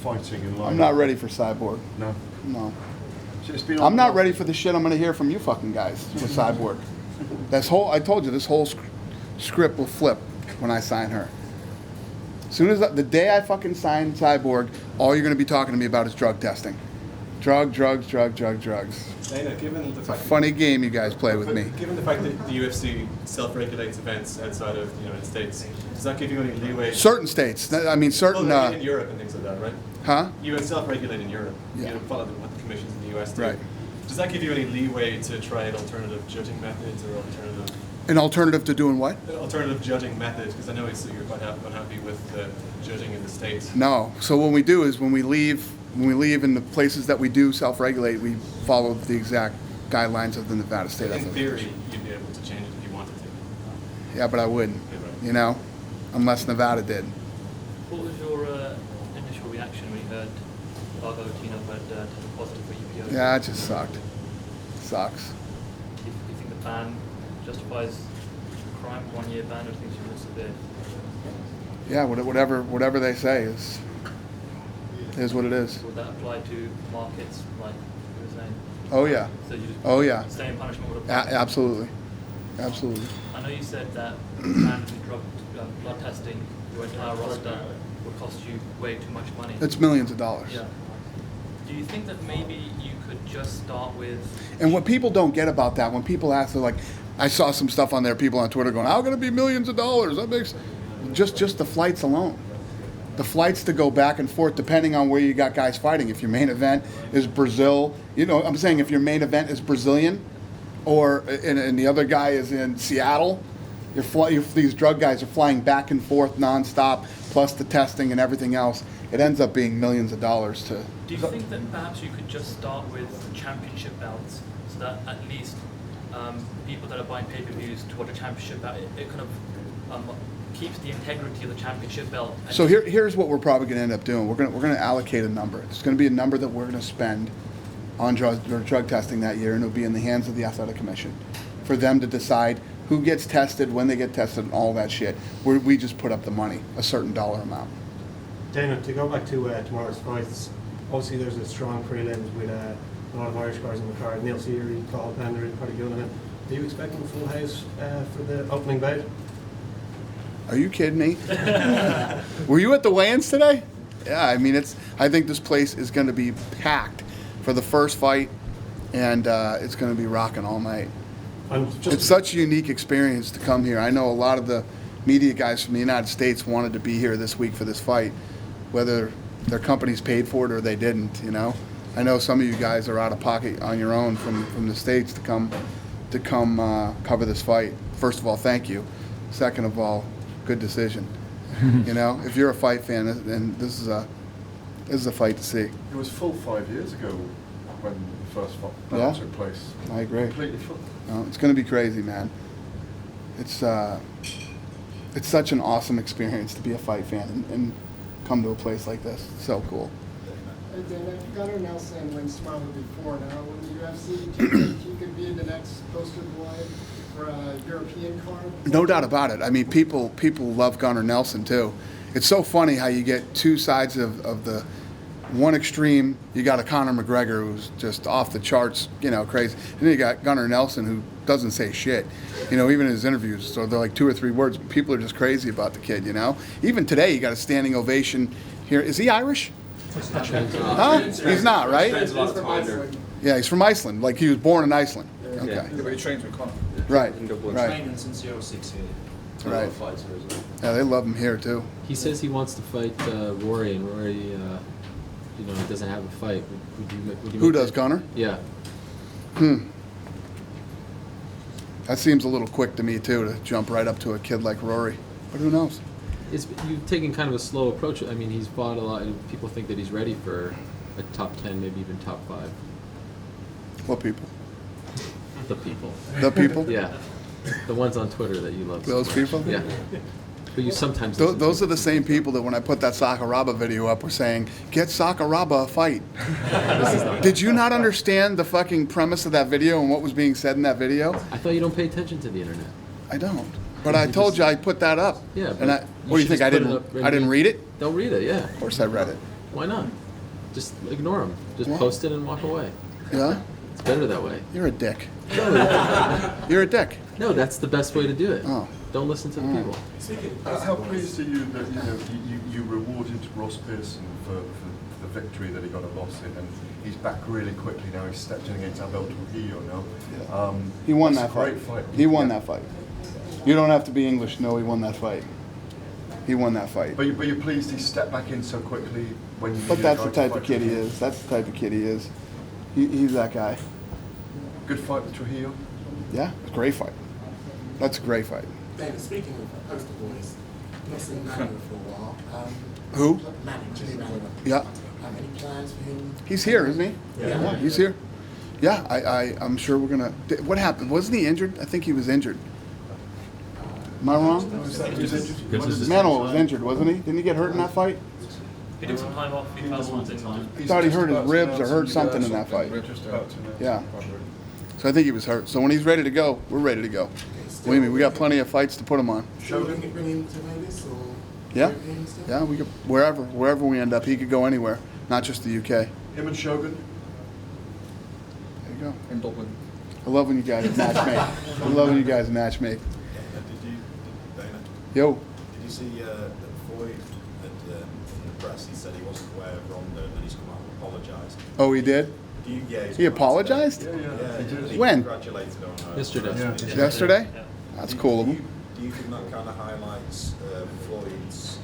fighting in line. I'm not ready for Cyborg. No. No. So it's been I'm not ready for the shit I'm going to hear from you fucking guys with Cyborg. I told you, this whole script will flip when I sign her. As soon as the day I fucking sign Cyborg, all you're going to be talking to me about is drug testing. Drugs. Dana, given the It's a fact funny game you guys play with me. Given the fact that the UFC self-regulates events outside of the United States, does that give you any leeway? Certain states. I mean, certain. Well, in Europe and things like that, right? Huh? You self-regulate in Europe. Yeah. You follow what the commissions in the US do. Right. Does that give you any leeway to try alternative judging methods or alternative? An alternative to doing what? Alternative judging methods, because I know you're quite unhappy with the judging in the States. No. So what we do is when we leave in the places that we do self-regulate, we follow the exact guidelines of the Nevada State In Ethics theory, Commission. you'd be able to change it if you wanted to. Yeah, but I wouldn't. You know, unless Nevada did. What was your initial reaction when you heard Argentina had tested positive for EPO? Yeah, it just sucked. Sucks. Do you think the ban justifies the crime, 1 year ban, or do you think it's more severe? Yeah, whatever they say is what it is. Would that apply to markets like you were saying? Oh yeah. So you just Oh yeah. same punishment would apply? Absolutely. Absolutely. I know you said that mandatory blood testing, your entire roster, would cost you way too much money. It's millions of dollars. Yeah. Do you think that maybe you could just start with... And what people don't get about that, when people ask, they're like, I saw some stuff on there, people on Twitter going, how can it be millions of dollars? That makes... Just the flights alone. The flights to go back and forth, depending on where you got guys fighting. If your main event is Brazil, you know, I'm saying if your main event is Brazilian, or and the other guy is in Seattle, these drug guys are flying back and forth nonstop, plus the testing and everything else. It ends up being millions of dollars to... Do you think that perhaps you could just start with championship belts, so that at least people that are buying pay-per-views to watch a championship bout, it kind of keeps the integrity of the championship belt? So here's what we're probably going to end up doing. We're going to allocate a number. It's going to be a number that we're going to spend on drug testing that year, and it'll be in the hands of the Athletic Commission for them to decide who gets tested, when they get tested, and all that shit. We just put up the money, a certain dollar amount. Dana, to go back to tomorrow's fights, obviously there's a strong prelims with a lot of Irish guys on the card. Neil Seary, Paul Bender, and Paddy Gilligan. Are you expecting a full house for the opening bout? Are you kidding me? Were you at the weigh-ins today? Yeah, I mean, I think this place is going to be packed for the first fight, and it's going to be rocking all night. It's such a unique experience to come here. I know a lot of the media guys from the United States wanted to be here this week for this fight, whether their companies paid for it or they didn't, you know. I know some of you guys are out of pocket on your own from the States to come cover this fight. First of all, thank you. Second of all, good decision. You know, if you're a fight fan, then this is a fight to see. It was full 5 years ago when the first fight took place. I agree. Completely full. It's going to be crazy, man. It's such an awesome experience to be a fight fan and come to a place like this. It's so cool. Hey Dana, Gunnar Nelson wins tomorrow before now in the UFC. Do you think he could be the next poster boy for a European card? No doubt about it. I mean, people love Gunnar Nelson too. It's so funny how you get two sides of the one extreme. You got a Conor McGregor who's just off the charts, you know, crazy. And then you got Gunnar Nelson who doesn't say shit. You know, even in his interviews, so they're like 2 or 3 words. People are just crazy about the kid, you know. Even today, you got a standing ovation here. Is he Irish? Huh? He's not, right? Yeah, he's from Iceland. Like he was born in Iceland. Okay. Yeah, but he trains with Conor. Right. Right. Training since 06 here. Right. Yeah, they love him here too. He says he wants to fight Rory, and Rory, you know, doesn't have a fight. Would you Who does, Gunnar? Yeah. That seems a little quick to me too, to jump right up to a kid like Rory. But who knows? You've taken kind of a slow approach. I mean, he's fought a lot, and people think that he's ready for a top 10, maybe even top 5. What people? The people. The people? Yeah. The ones on Twitter that you love. Those people? Yeah. But you sometimes... Those are the same people that when I put that Sakuraba video up were saying, get Sakuraba a fight. Did you not understand the fucking premise of that video and what was being said in that video? I thought you don't pay attention to the internet. I don't. But I told you I put that up. Yeah. And but what do you think? I should just put it didn't. up I didn't read it. Don't read it. Yeah. Of course, I read it. Why not? Just ignore them. Just What? post it and walk away. Yeah. It's better that way. You're a dick. No, You're a dick. no, that's the best way to do it. Oh. Don't listen to the people. How pleased are you that you rewarded Ross Pearson for the victory that he got a loss in, and he's back really quickly now. He's stepped in against Abel Trujillo now. He won that's that a great fight. fight. He won that fight. You don't have to be English to know he won that fight. He won that fight. But you're pleased he stepped back in so quickly when you. But needed a that's guy the to type fight of kid he Trujillo? is. That's the type of kid he is. He's that guy. Good fight with Trujillo. Yeah, it's a great fight. That's a great fight. David, speaking of poster boys, not seen Mayweather for a while. Who? Jimmy Mayweather. Yeah. Any plans for him? He's here, isn't he? Yeah. He's here. Yeah, I'm sure we're gonna. What happened? Wasn't he injured? I think he was injured. Am I wrong? Manuel was injured, wasn't he? Didn't he get hurt in that fight? He took some time off. He felt something. I thought he hurt his ribs or hurt something in that fight. Yeah. So I think he was hurt. So when he's ready to go, we're ready to go. Believe me, we got plenty of fights to put him on. Shogun bring him to Vegas or? Yeah. European stuff? Yeah, we could wherever we end up. He could go anywhere, not just the UK. Him and Shogun. There you go. In Dublin. I love when you guys match make. I love when you guys match make. Dana, Yo. did you see that Floyd in the press, he said he wasn't aware of Ronda and then he's come out and apologised? Oh, he did? Yeah, He apologized? Yeah, he did. He When? congratulated on her. Yesterday. Yesterday? That's cool of him. Do you think that kind of highlights Floyd's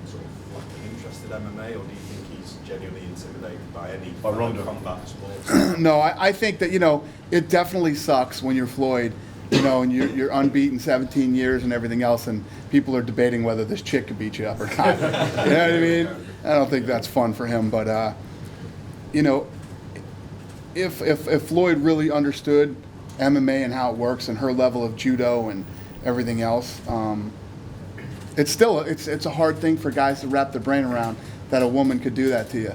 sort of lack of interest in MMA, or do you think he's genuinely intimidated by any combat sport? No, I think that, it definitely sucks when you're Floyd, and you're unbeaten 17 years and everything else, and people are debating whether this chick could beat you up or not. You know what I mean? I don't think that's fun for him, but, if Floyd really understood MMA and how it works and her level of judo and everything else, it's still it's a hard thing for guys to wrap their brain around that a woman could do that to you.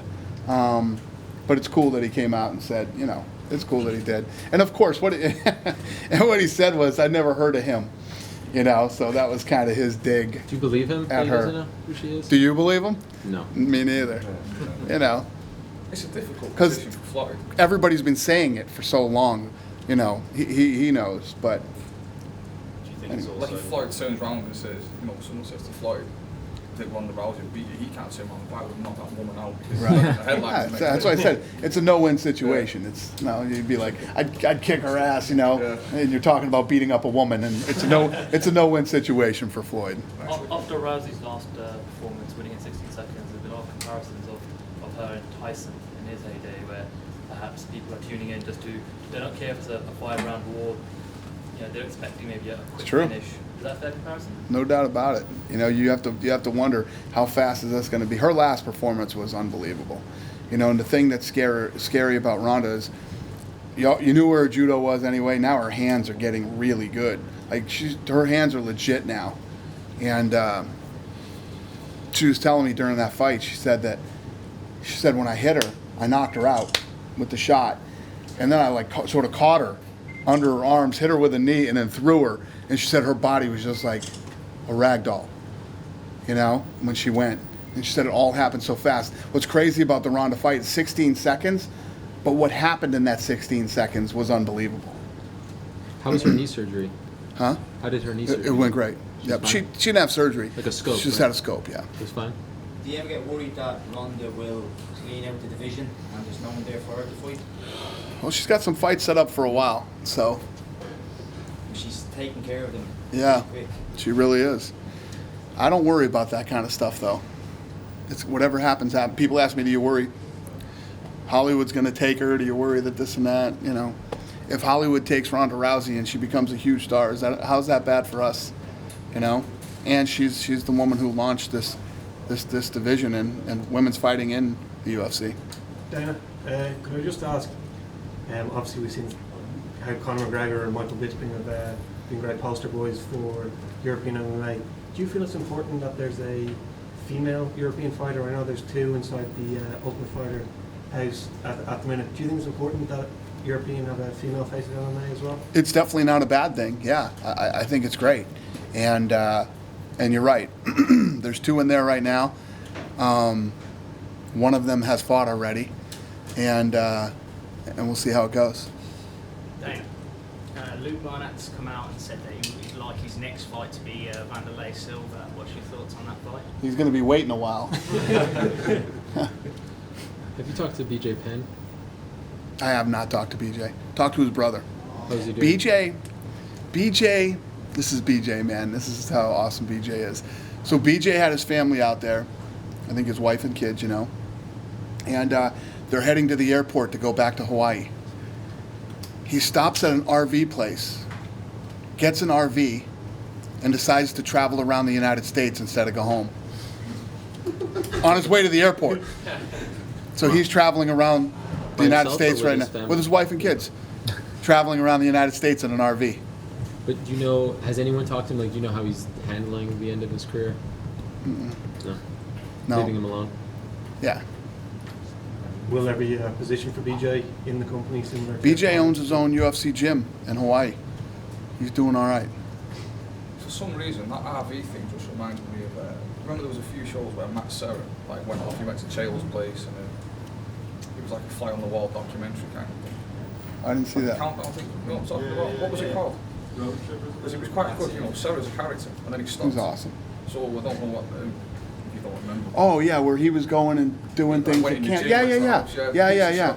But it's cool that he came out and said, it's cool that he did. And of course, what he said was, "I never heard of him," So that was kind of his dig. Do you believe him? At He her. doesn't know who she is? Do you believe him? No. Me neither. It's a difficult Because position for Floyd. everybody's been saying it for so long. He knows, but. Like if Floyd turns around and says, someone says to Floyd, that Ronda Rousey beat you, he can't say, man, why would knock that woman out? Because the headlines make That's it. why I said it's a no-win situation. It's you'd be like, I'd kick her ass, and you're talking about beating up a woman, and it's a no-win situation for Floyd. After Rousey's last performance, winning in 16 seconds, there's been a lot of comparisons of her and Tyson in his heyday, where perhaps people are tuning in just they don't care if it's a 5-round war. They're expecting maybe a quick finish. Is that a fair comparison? No doubt about it. You have to wonder how fast is this going to be. Her last performance was unbelievable. And the thing that's scary about Ronda is, you knew where her judo was anyway. Now her hands are getting really good. Like her hands are legit now. And she was telling me during that fight, she said when I hit her, I knocked her out with the shot, and then I sort of caught her under her arms, hit her with a knee, and then threw her. And she said her body was just like a rag doll, when she went. And she said it all happened so fast. What's crazy about the Ronda fight is 16 seconds, but what happened in that 16 seconds was unbelievable. How was her knee surgery? Huh? How did her knee surgery? It went great. Yep. She didn't have surgery. Like a scope. She just had a scope, yeah. It was fine? Do you ever get worried that Ronda will clean out the division and there's no one there for her to fight? Well, she's got some fights set up for a while, so. She's taking care of them. Yeah, Quick. she really is. I don't worry about that kind of stuff, though. It's whatever happens. People ask me, do you worry Hollywood's going to take her? Do you worry that this and that? If Hollywood takes Ronda Rousey and she becomes a huge star, how's that bad for us? And she's the woman who launched this division and women's fighting in the UFC. Dana, could I just ask? Obviously, we've seen how Conor McGregor and Michael Bisping have been great poster boys for European MMA. Do you feel it's important that there's a female European fighter? I know there's two inside the Ultimate Fighter house at the minute. Do you think it's important that European have a female face of MMA as well? It's definitely not a bad thing. Yeah, I think it's great, and you're right. There's 2 in there right now. One of them has fought already, and we'll see how it goes. Dana, Luke Barnett's come out and said that he'd like his next fight to be Vanderlei Silva. What's your thoughts on that fight? He's going to be waiting a while. Have you talked to BJ Penn? I have not talked to BJ. Talked to his brother. How's he doing? BJ, this is BJ, man. This is how awesome BJ is. So BJ had his family out there, I think his wife and kids, you know, and they're heading to the airport to go back to Hawaii. He stops at an RV place, gets an RV, and decides to travel around the United States instead of go home. On his way to the airport. So he's traveling around the United States right now with his wife and kids, traveling around the United States in an RV. But do you know, has anyone talked to him? Like, do you know how he's handling the end of his career? Mm-mm. No. Leaving him alone? Yeah. Will there be a position for BJ in the company similar to BJ owns his own UFC gym in Hawaii. He's doing all right. For some reason, that RV thing just reminds me of. Remember, there was a few shows where Matt Cerrone went off. He went to Chael's place, and it was like a fly on the wall documentary kind of thing. I didn't see that. Countdown thing. You know what I'm talking about? What was it called? Because it was quite good. You know, Cerrone's a character, and then he stopped. He's awesome. So I don't know what. You don't remember. Oh yeah, where he was going and doing things. Went in the gym Yeah.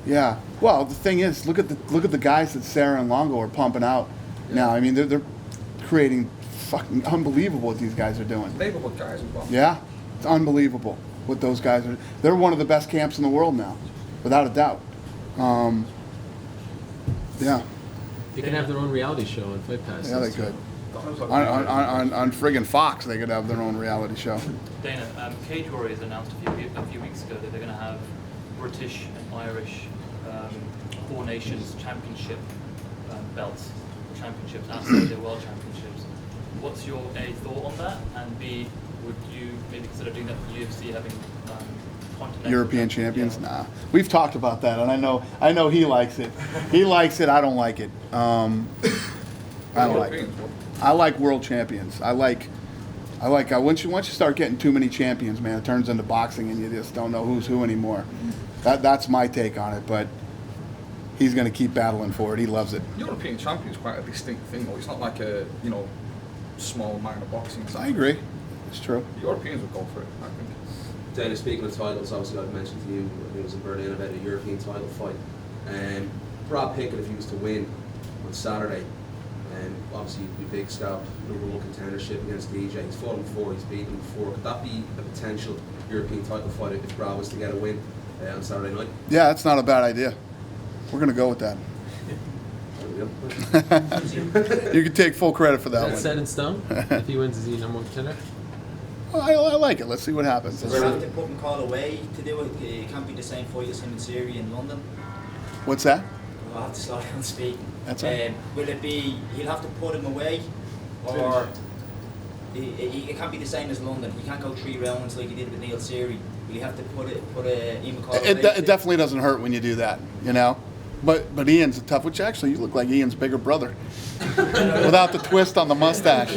Yeah. Well, the thing is, look at the guys that Sarah and Longo are pumping out now. I mean, they're creating fucking unbelievable what these guys are doing. Neighborhood guys as well. Yeah, it's unbelievable what those guys are. They're one of the best camps in the world now, without a doubt. Yeah. They can have their own reality show on Fight Pass. Yeah, they could. On friggin' Fox, they could have their own reality show. Dana, Cage Warriors announced a few weeks ago that they're going to have British and Irish 4 Nations championship belts, championships outside their world championships. What's your A, thought on that, and B, would you maybe consider doing that for UFC, having continental European champions? Nah. We've talked about that, and I know he likes it. He likes it. I don't like it. I don't like it. I like world champions. I like once you start getting too many champions, man, it turns into boxing, and you just don't know who's who anymore. That's my take on it, but he's going to keep battling for it. He loves it. European champion is quite a distinct thing, though. It's not like a small minor boxing. I agree. It's true. Europeans would go for it, I think. Dana, speaking of titles, obviously I've mentioned to you when he was in Berlin about a European title fight. Brad Pickett, if he was to win on Saturday, obviously he'd be big scalp, number 1 contendership against DJ. He's fought him before, he's beaten him before. Could that be a potential European title fight if Brad was to get a win on Saturday night? Yeah, that's not a bad idea. We're going to go with that. You can take full credit for that one. Is that set in stone? If he wins, is he number 1 contender? Well, I like it. Let's see what happens. Does he have to put McCall away to do it? It can't be the same fight as him and Siri in London. What's that? I'll have to slow down speaking. That's right. Will it be, he'll have to put him away, or it can't be the same as London? He can't go 3 rounds like he did with Neil Siri. Will he have to put Ian McCall away? It definitely doesn't hurt when you do that, you know? But Ian's a tough, which actually you look like Ian's bigger brother. Without the twist on the mustache.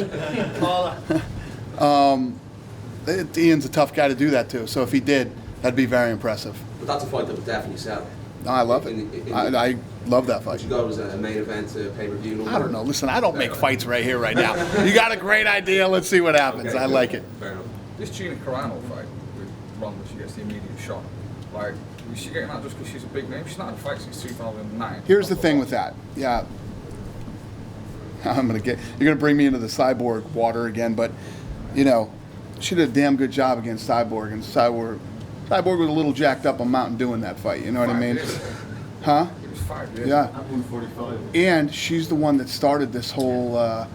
Ian's a tough guy to do that to, so if he did, that'd be very impressive. But that's a fight that would definitely sell. No, I love it. I love that fight. Would you go as a main event pay-per-view? I don't know. Listen, I don't make fights right here, right now. You got a great idea. Let's see what happens. Okay, I like it. Fair enough. This Gina Carano fight with Ronda, she gets the immediate shot. Like, is she getting that just because she's a big name? She's not had a fight since 2009. Here's the thing with that. Yeah. You're gonna bring me into the Cyborg water again, but she did a damn good job against Cyborg, and Cyborg was a little jacked up on Mountain Dew in that fight. You know what I mean? Huh? It was 5 years. Yeah. 145. And she's the one that started this whole,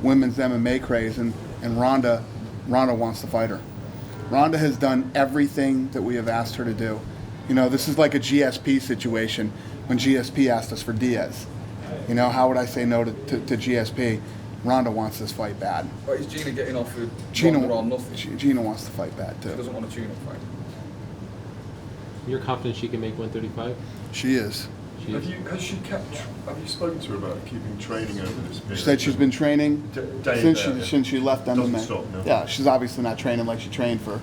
women's MMA craze, and Ronda wants to fight her. Ronda has done everything that we have asked her to do. This is like a GSP situation when GSP asked us for Diaz. How would I say no to GSP? Ronda wants this fight bad. But is Gina getting off with Ronda or nothing? Gina wants to fight bad too. She doesn't want a Gina fight. You're confident she can make 135? She is. Has she have you spoken to her about keeping training over this period? She said she's been training since she left MMA. Doesn't stop, no. Yeah, she's obviously not training like she trained for,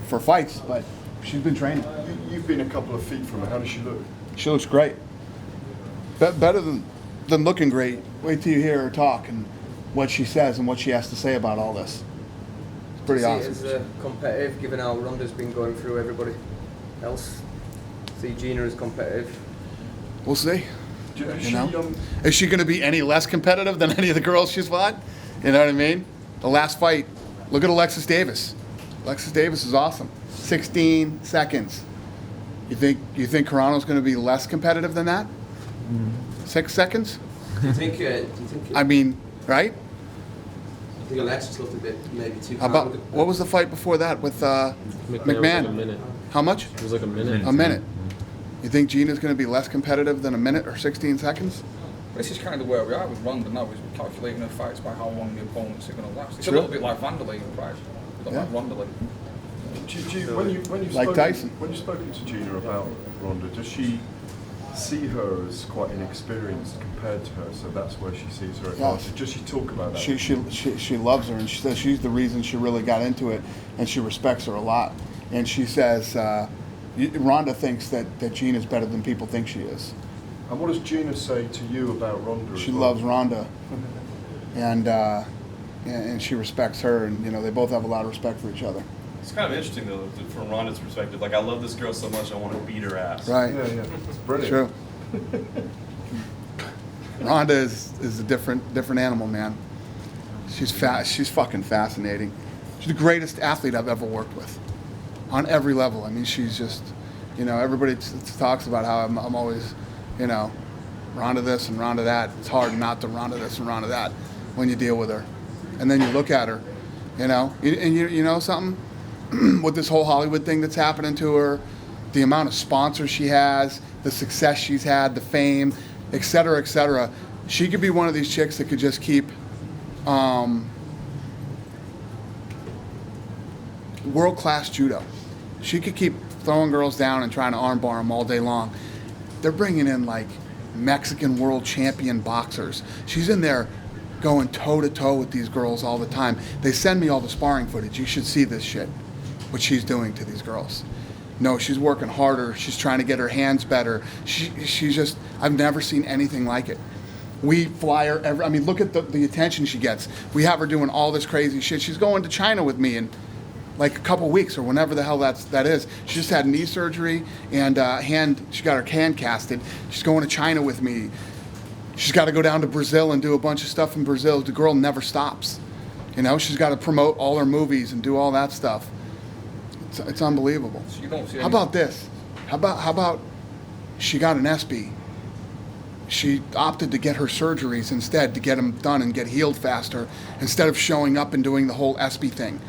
for fights, but she's been training. You've been a couple of feet from her. How does she look? She looks great. Better than looking great. Wait till you hear her talk and what she says and what she has to say about all this. It's pretty awesome. See it as competitive, given how Ronda's been going through everybody else. See Gina as competitive. We'll see. Is she going to be any less competitive than any of the girls she's fought? You know what I mean? The last fight, look at Alexis Davis. Alexis Davis is awesome. 16 seconds. You think Carano's going to be less competitive than that? 6 seconds? Do you think? I mean, right? I think Alexis looked a bit maybe too. How about what was the fight before that with McMahon? Like a minute. How much? It was like a minute. A minute. You think Gina's going to be less competitive than a minute or 16 seconds? This is kind of where we are with Ronda now, is we're calculating her fights by how long the opponents are going to last. It's Sure. a little bit like Vanderlei, right? Like Ronda. When you've Like spoken, Tyson. When you've spoken to Gina about Ronda, does she see her as quite inexperienced compared to her? So that's where she sees her advantage. Does she talk about that? She loves her, and she says she's the reason she really got into it, and she respects her a lot. And she says Ronda thinks that Gina's better than people think she is. And what does Gina say to you about Ronda? She loves Ronda, and she respects her, and they both have a lot of respect for each other. It's kind of interesting though, from Ronda's perspective. Like, I love this girl so much, I want to beat her ass. Right. Yeah, it's brilliant. True. Ronda is a different animal, man. She's fucking fascinating. She's the greatest athlete I've ever worked with, on every level. I mean, she's just, everybody talks about how I'm always, Ronda this and Ronda that. It's hard not to Ronda this and Ronda that when you deal with her, and then you look at her, and you know something. With this whole Hollywood thing that's happening to her, the amount of sponsors she has, the success she's had, the fame, et cetera, she could be one of these chicks that could just keep world-class judo. She could keep throwing girls down and trying to armbar them all day long. They're bringing in like Mexican world champion boxers. She's in there going toe-to-toe with these girls all the time. They send me all the sparring footage. You should see this shit. What she's doing to these girls. No, she's working harder. She's trying to get her hands better. She's just, I've never seen anything like it. We fly her look at the attention she gets. We have her doing all this crazy shit. She's going to China with me in like a couple weeks or whenever the hell that is. She just had knee surgery and she got her hand casted. She's going to China with me. She's got to go down to Brazil and do a bunch of stuff in Brazil. The girl never stops. She's got to promote all her movies and do all that stuff. It's unbelievable. So you don't see How about this? How about she got an SB? She opted to get her surgeries instead, to get them done and get healed faster, instead of showing up and doing the whole SB thing.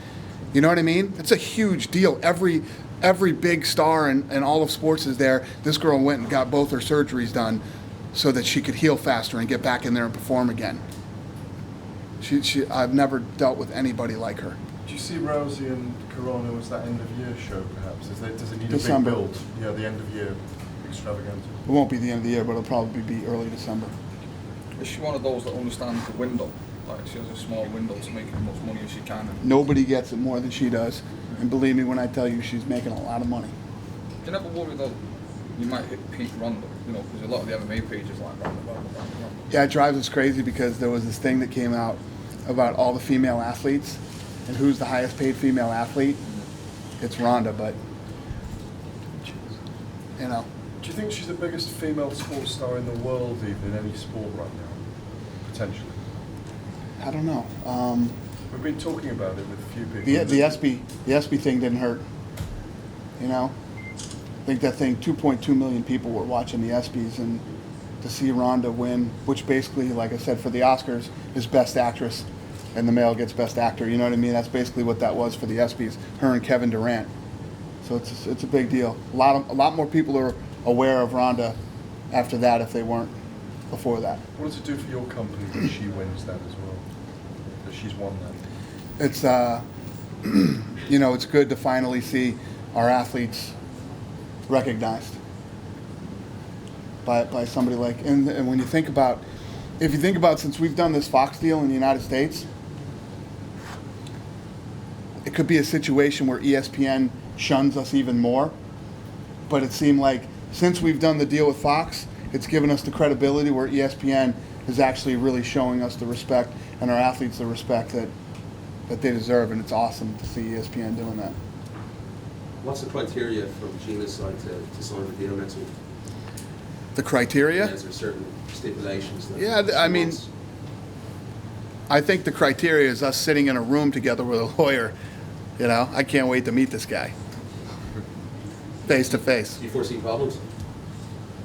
You know what I mean? It's a huge deal. Every big star in all of sports is there. This girl went and got both her surgeries done so that she could heal faster and get back in there and perform again. I've never dealt with anybody like her. Do you see Rousey and Carano as that end of year show, perhaps? Does it need December. a big build? Yeah, the end of year extravaganza. It won't be the end of the year, but it'll probably be early December. Is she one of those that understands the window? Like, she has a small window to make as much money as she can. Nobody gets it more than she does. And believe me when I tell you, she's making a lot of money. Do you never worry that you might hit peak Ronda? Because a lot of the MMA pages like Ronda. Yeah, it drives us crazy because there was this thing that came out about all the female athletes and who's the highest paid female athlete. It's Ronda, but Do you think she's the biggest female sports star in the world, even in any sport right now? Potentially. I don't know. We've been talking about it with a few people. The SB thing didn't hurt. I think that thing, 2.2 million people were watching the ESPYs, and to see Ronda win, which basically, like I said, for the Oscars, is Best Actress, and the male gets Best Actor. You know what I mean? That's basically what that was for the ESPYs, her and Kevin Durant. So it's a big deal. A lot more people are aware of Ronda after that if they weren't before that. What does it do for your company that she wins that as well? That she's won that? It's it's good to finally see our athletes recognized. by somebody like, and when you think about, if you think about, since we've done this Fox deal in the United States, it could be a situation where ESPN shuns us even more. But it seemed like since we've done the deal with Fox, it's given us the credibility where ESPN is actually really showing us the respect and our athletes the respect that they deserve, and it's awesome to see ESPN doing that. What's the criteria from Gina's side to sign the deal next week? The criteria? Is there certain stipulations? Yeah, I mean, I think the criteria is us sitting in a room together with a lawyer. You know, I can't wait to meet this guy face to face. Do you foresee problems?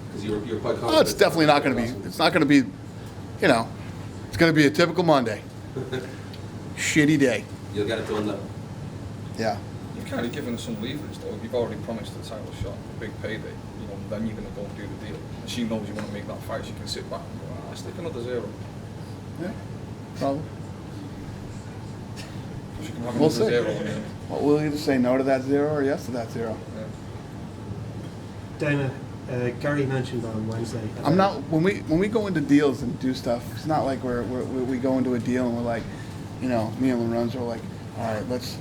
Because you're quite confident. Oh, it's definitely not going to be. It's not going to be. You know, it's going to be a typical Monday. Shitty day. You'll get it done though. Yeah. You've kind of given us some leverage though. You've already promised the title shot, a big payday. You know, then you're going to go and do the deal. And she knows you want to make that fight. She can sit back and go, stick another zero. Yeah. Probably. She can have We'll another see. zero. And then, Well, we'll either say no to that zero or yes to that zero. yeah. Dana, Gary mentioned on Wednesday. I'm not when we go into deals and do stuff. It's not like we go into a deal and we're like, you know, me and Lorenzo are like, all right, let's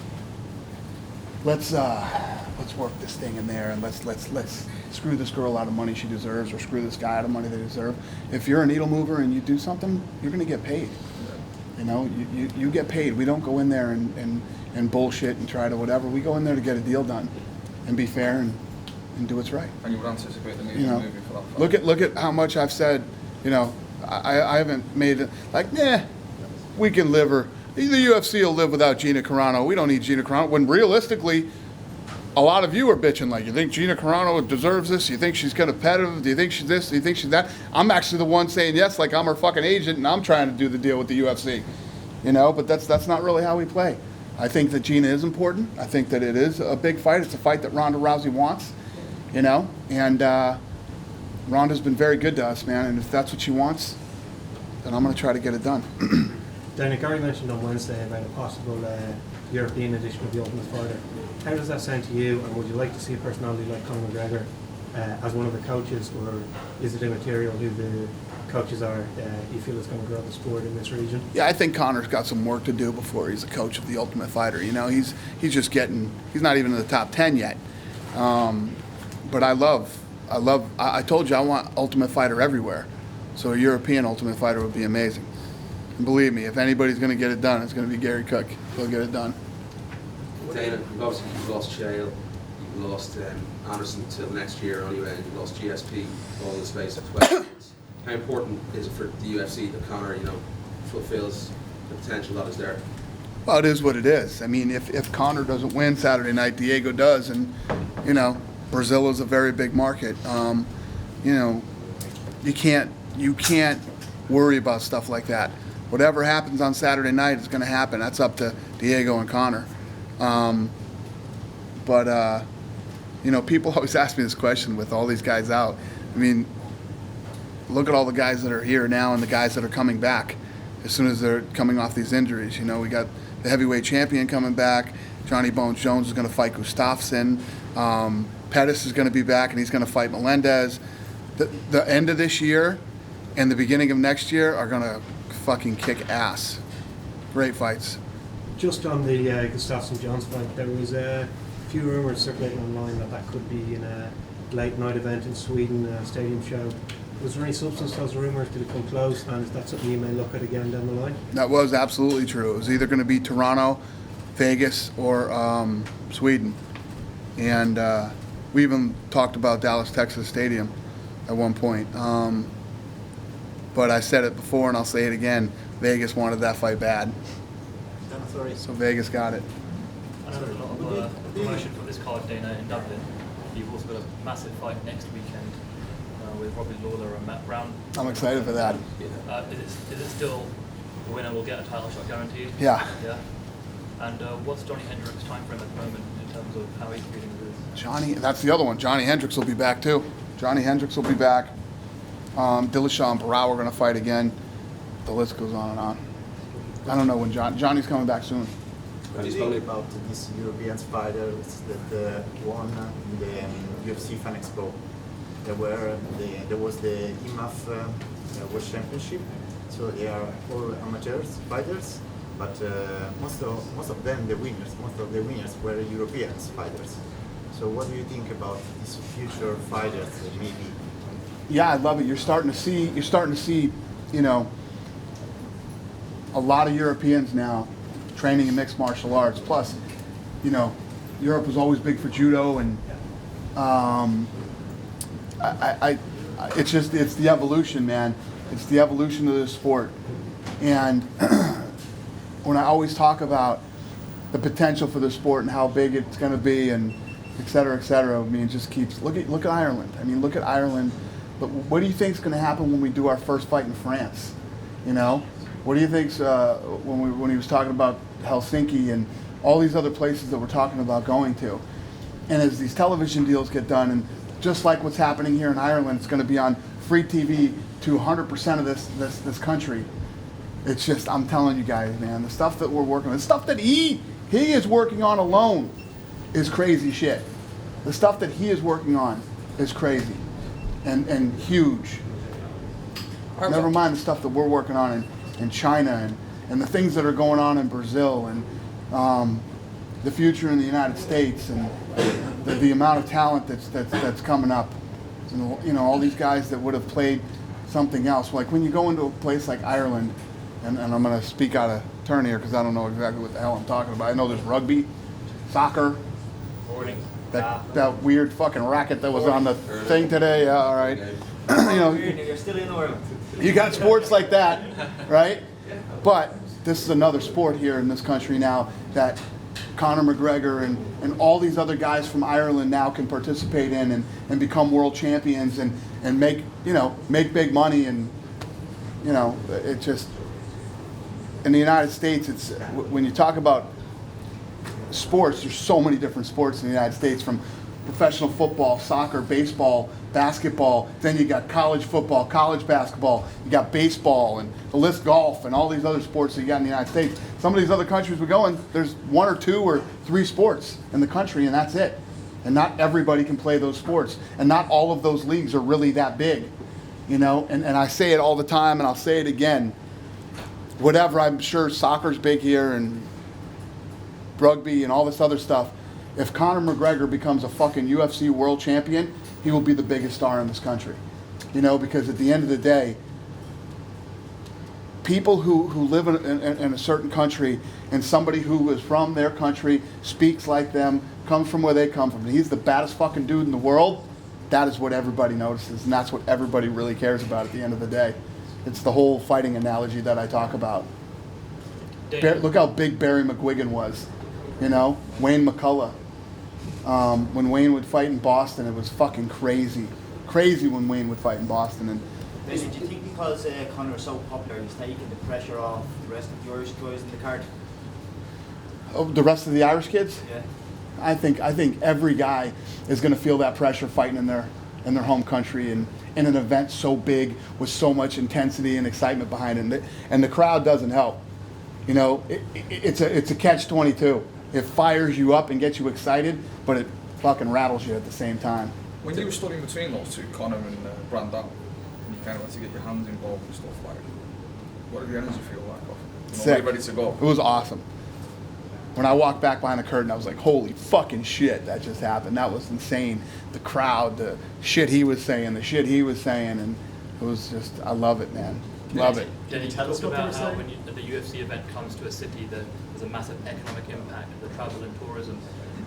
work this thing in there and let's screw this girl out of money she deserves or screw this guy out of money they deserve. If you're a needle mover and you do something, you're gonna get paid. You know, you get paid. We don't go in there and bullshit and try to whatever. We go in there to get a deal done and be fair and do what's right. And you would anticipate the movie for that fight. Look at how much I've said. You know, I haven't made it like, nah, we can live or the UFC will live without Gina Carano. We don't need Gina Carano. When realistically, a lot of you are bitching like, you think Gina Carano deserves this? You think she's competitive? Do you think she's this? Do you think she's that? I'm actually the one saying yes, like I'm her fucking agent and I'm trying to do the deal with the UFC. You know, but that's not really how we play. I think that Gina is important. I think that it is a big fight. It's a fight that Ronda Rousey wants. You know, and Ronda's been very good to us, man. And if that's what she wants, then I'm going to try to get it done. Dana, Gary mentioned on Wednesday about a possible European edition of the Ultimate Fighter. How does that sound to you? And would you like to see a personality like Conor McGregor as one of the coaches, or is it immaterial who the coaches are? You feel it's going to grow the sport in this region? Yeah, I think Conor's got some work to do before he's a coach of the Ultimate Fighter. You know, he's just getting. He's not even in the top 10 yet. But I told you I want Ultimate Fighter everywhere. So a European Ultimate Fighter would be amazing. And believe me, if anybody's going to get it done, it's going to be Gary Cook. He'll get it done. Dana, you've lost Shale, you've lost Anderson till next year anyway, and you've lost GSP all in the space of 12 years. How important is it for the UFC that Conor, you know, fulfills the potential that is there? Well, it is what it is. I mean, if Conor doesn't win Saturday night, Diego does, and, you know, Brazil is a very big market. You know, you can't worry about stuff like that. Whatever happens on Saturday night is going to happen. That's up to Diego and Conor. You know, people always ask me this question with all these guys out. I mean, look at all the guys that are here now and the guys that are coming back as soon as they're coming off these injuries. You know, we got the heavyweight champion coming back. Johnny Bones Jones is going to fight Gustafsson. Pettis is going to be back, and he's going to fight Melendez. The end of this year and the beginning of next year are going to fucking kick ass. Great fights. Just on the Gustafsson Jones fight, there was a few rumours circulating online that could be in a late night event in Sweden, a stadium show. Was there any substance to those rumours? Did it come close? And is that something you may look at again down the line? That was absolutely true. It was either going to be Toronto, Vegas, or Sweden. And we even talked about Dallas, Texas Stadium at one point. But I said it before and I'll say it again. Vegas wanted that fight bad. So Vegas got it. I know there's a lot of promotion for this card, Dana, in Dublin. You've also got a massive fight next weekend with Robbie Lawler and Matt Brown. I'm excited for that. Is it still the winner will get a title shot guaranteed? Yeah. Yeah. And what's Johnny Hendricks' time frame at the moment in terms of how he's feeling with this? Johnny, that's the other one. Johnny Hendricks will be back too. Johnny Hendricks will be back. Dillashaw and Barao are going to fight again. The list goes on and on. I don't know when Johnny's coming back soon. What do you think about these European fighters that won in the UFC Fan Expo? there was the IMAF World Championship. So they are all amateurs fighters, but most of them, most of the winners were Europeans fighters. So what do you think about these future fighters that maybe? Yeah, I love it. You're starting to see, you know, a lot of Europeans now training in mixed martial arts. Plus, you know, Europe was always big for judo, and it's the evolution, man. It's the evolution of the sport. And when I always talk about the potential for the sport and how big it's going to be, and et cetera, I mean, it just keeps. Look at Ireland. I mean, look at Ireland. But what do you think is going to happen when we do our first fight in France? You know, what do you think when he was talking about Helsinki and all these other places that we're talking about going to? And as these television deals get done, and just like what's happening here in Ireland, it's going to be on free TV to 100% of this country. It's just, I'm telling you guys, man, the stuff that we're working on, the stuff that he is working on alone is crazy shit. The stuff that he is working on is crazy and huge. Never mind the stuff that we're working on in China and the things that are going on in Brazil and the future in the United States and the amount of talent that's coming up. And, you know, all these guys that would have played something else. Like when you go into a place like Ireland, and I'm going to speak out of turn here because I don't know exactly what the hell I'm talking about. I know there's rugby, soccer, that weird fucking racket that was on the thing today. Yeah, all right. You know, You're still in Ireland. you got sports like that, right? But this is another sport here in this country now that Conor McGregor and all these other guys from Ireland now can participate in and become world champions and make big money. And you know, it just, in the United States, it's, when you talk about sports, there's so many different sports in the United States, from professional football, soccer, baseball, basketball, then you got college football, college basketball, you got baseball, and the list, golf, and all these other sports that you got in the United States. Some of these other countries we go in, there's 1 or 2 or 3 sports in the country, and that's it. And not everybody can play those sports, and not all of those leagues are really that big, you know. And I say it all the time, and I'll say it again. Whatever, I'm sure soccer's big here, and rugby, and all this other stuff. If Conor McGregor becomes a fucking UFC world champion, he will be the biggest star in this country. You know, because at the end of the day, people who live in a certain country, and somebody who is from their country, speaks like them, comes from where they come from, and he's the baddest fucking dude in the world, that is what everybody notices, and that's what everybody really cares about at the end of the day. It's the whole fighting analogy that I talk about. Look how big Barry McGuigan was. You know, Wayne McCullough. When Wayne would fight in Boston, it was fucking crazy. Crazy when Wayne would fight in Boston. And Do you think because Conor is so popular, he's taking the pressure off the rest of the Irish guys in the card? Oh, the rest of the Irish kids? Yeah. I think every guy is going to feel that pressure fighting in their home country and in an event so big with so much intensity and excitement behind it. And the crowd doesn't help. You know, it's a catch-22. It fires you up and gets you excited, but it fucking rattles you at the same time. When you were studying between those two, Conor and Brandon, and you kind of had to get your hands involved and stuff, like, what did the energy feel like? Sick. Ready to go? It was awesome. When I walked back behind the curtain, I was like, holy fucking shit, that just happened. That was insane. The crowd, the shit he was saying, and it was just, I love it, man. Love it. Can you tell us about how when the UFC event comes to a city, there's a massive economic impact of the travel and tourism?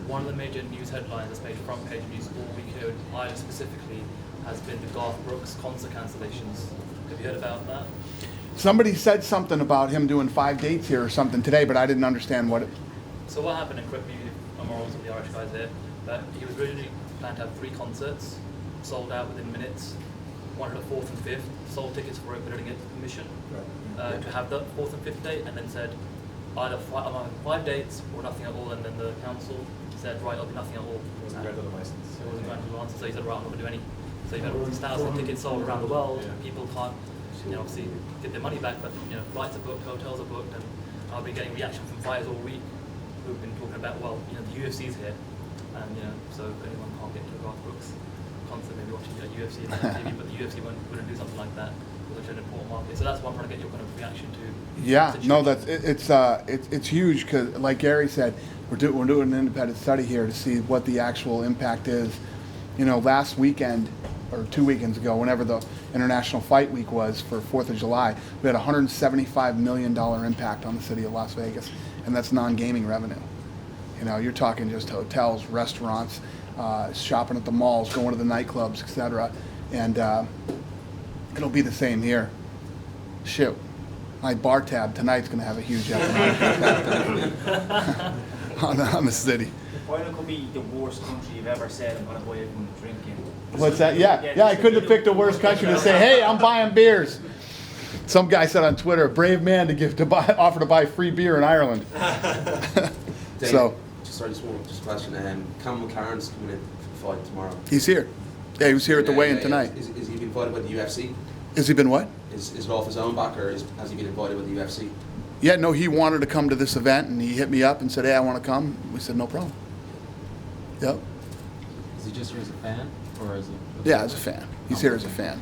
One of the major news headlines that's made front page news all week here in Ireland specifically has been the Garth Brooks concert cancellations. Have you heard about that? Somebody said something about him doing 5 dates here or something today, but I didn't understand what it... So what happened, and correct me if I'm wrong, some of the Irish guys here, that he was originally planned to have 3 concerts, sold out within minutes, wanted a 4th and 5th, sold tickets for it but didn't get permission to have the 4th and 5th date, and then said either 5 dates or nothing at all, and then the council said, right, it'll be nothing at all. It wasn't granted the license. It wasn't granted the license, so he said, right, I'm not going to do any. So you've had all these thousands of tickets sold around the world, people can't, obviously get their money back, but flights are booked, hotels are booked, and I'll be getting reaction from fighters all week who've been talking about, well, the UFC's here, and so anyone can't get to a Garth Brooks constantly maybe watching UFC on TV, but the UFC wouldn't do something like that for such an important market. So that's what I'm trying to get your kind of reaction to. Yeah, no, it's huge because, like Gary said, we're doing an independent study here to see what the actual impact is. You know, last weekend or 2 weekends ago, whenever the International Fight Week was for 4th of July, we had a $175 million impact on the city of Las Vegas, and that's non-gaming revenue. You know, you're talking just hotels, restaurants, shopping at the malls, going to the nightclubs, etc. And it'll be the same here. Shoot, my bar tab tonight's going to have a huge economic impact on the city. Final could be the worst country you've ever said I'm going to buy everyone a drink in. What's that? Yeah, I couldn't have picked a worse country to say, hey, I'm buying beers. Some guy said on Twitter, a brave man offer to buy free beer in Ireland. Dave, So, just a question. Conor McGregor's coming in for the fight tomorrow. he's here. Yeah, he was here at the weigh-in tonight. Is he been invited by the UFC? Has he been what? Is it off his own back, or has he been invited by the UFC? Yeah, no, he wanted to come to this event, and he hit me up and said, hey, I want to come. We said, no problem. Yep. Is he just here as a fan, or as a? Yeah, as a fan. He's here as a fan.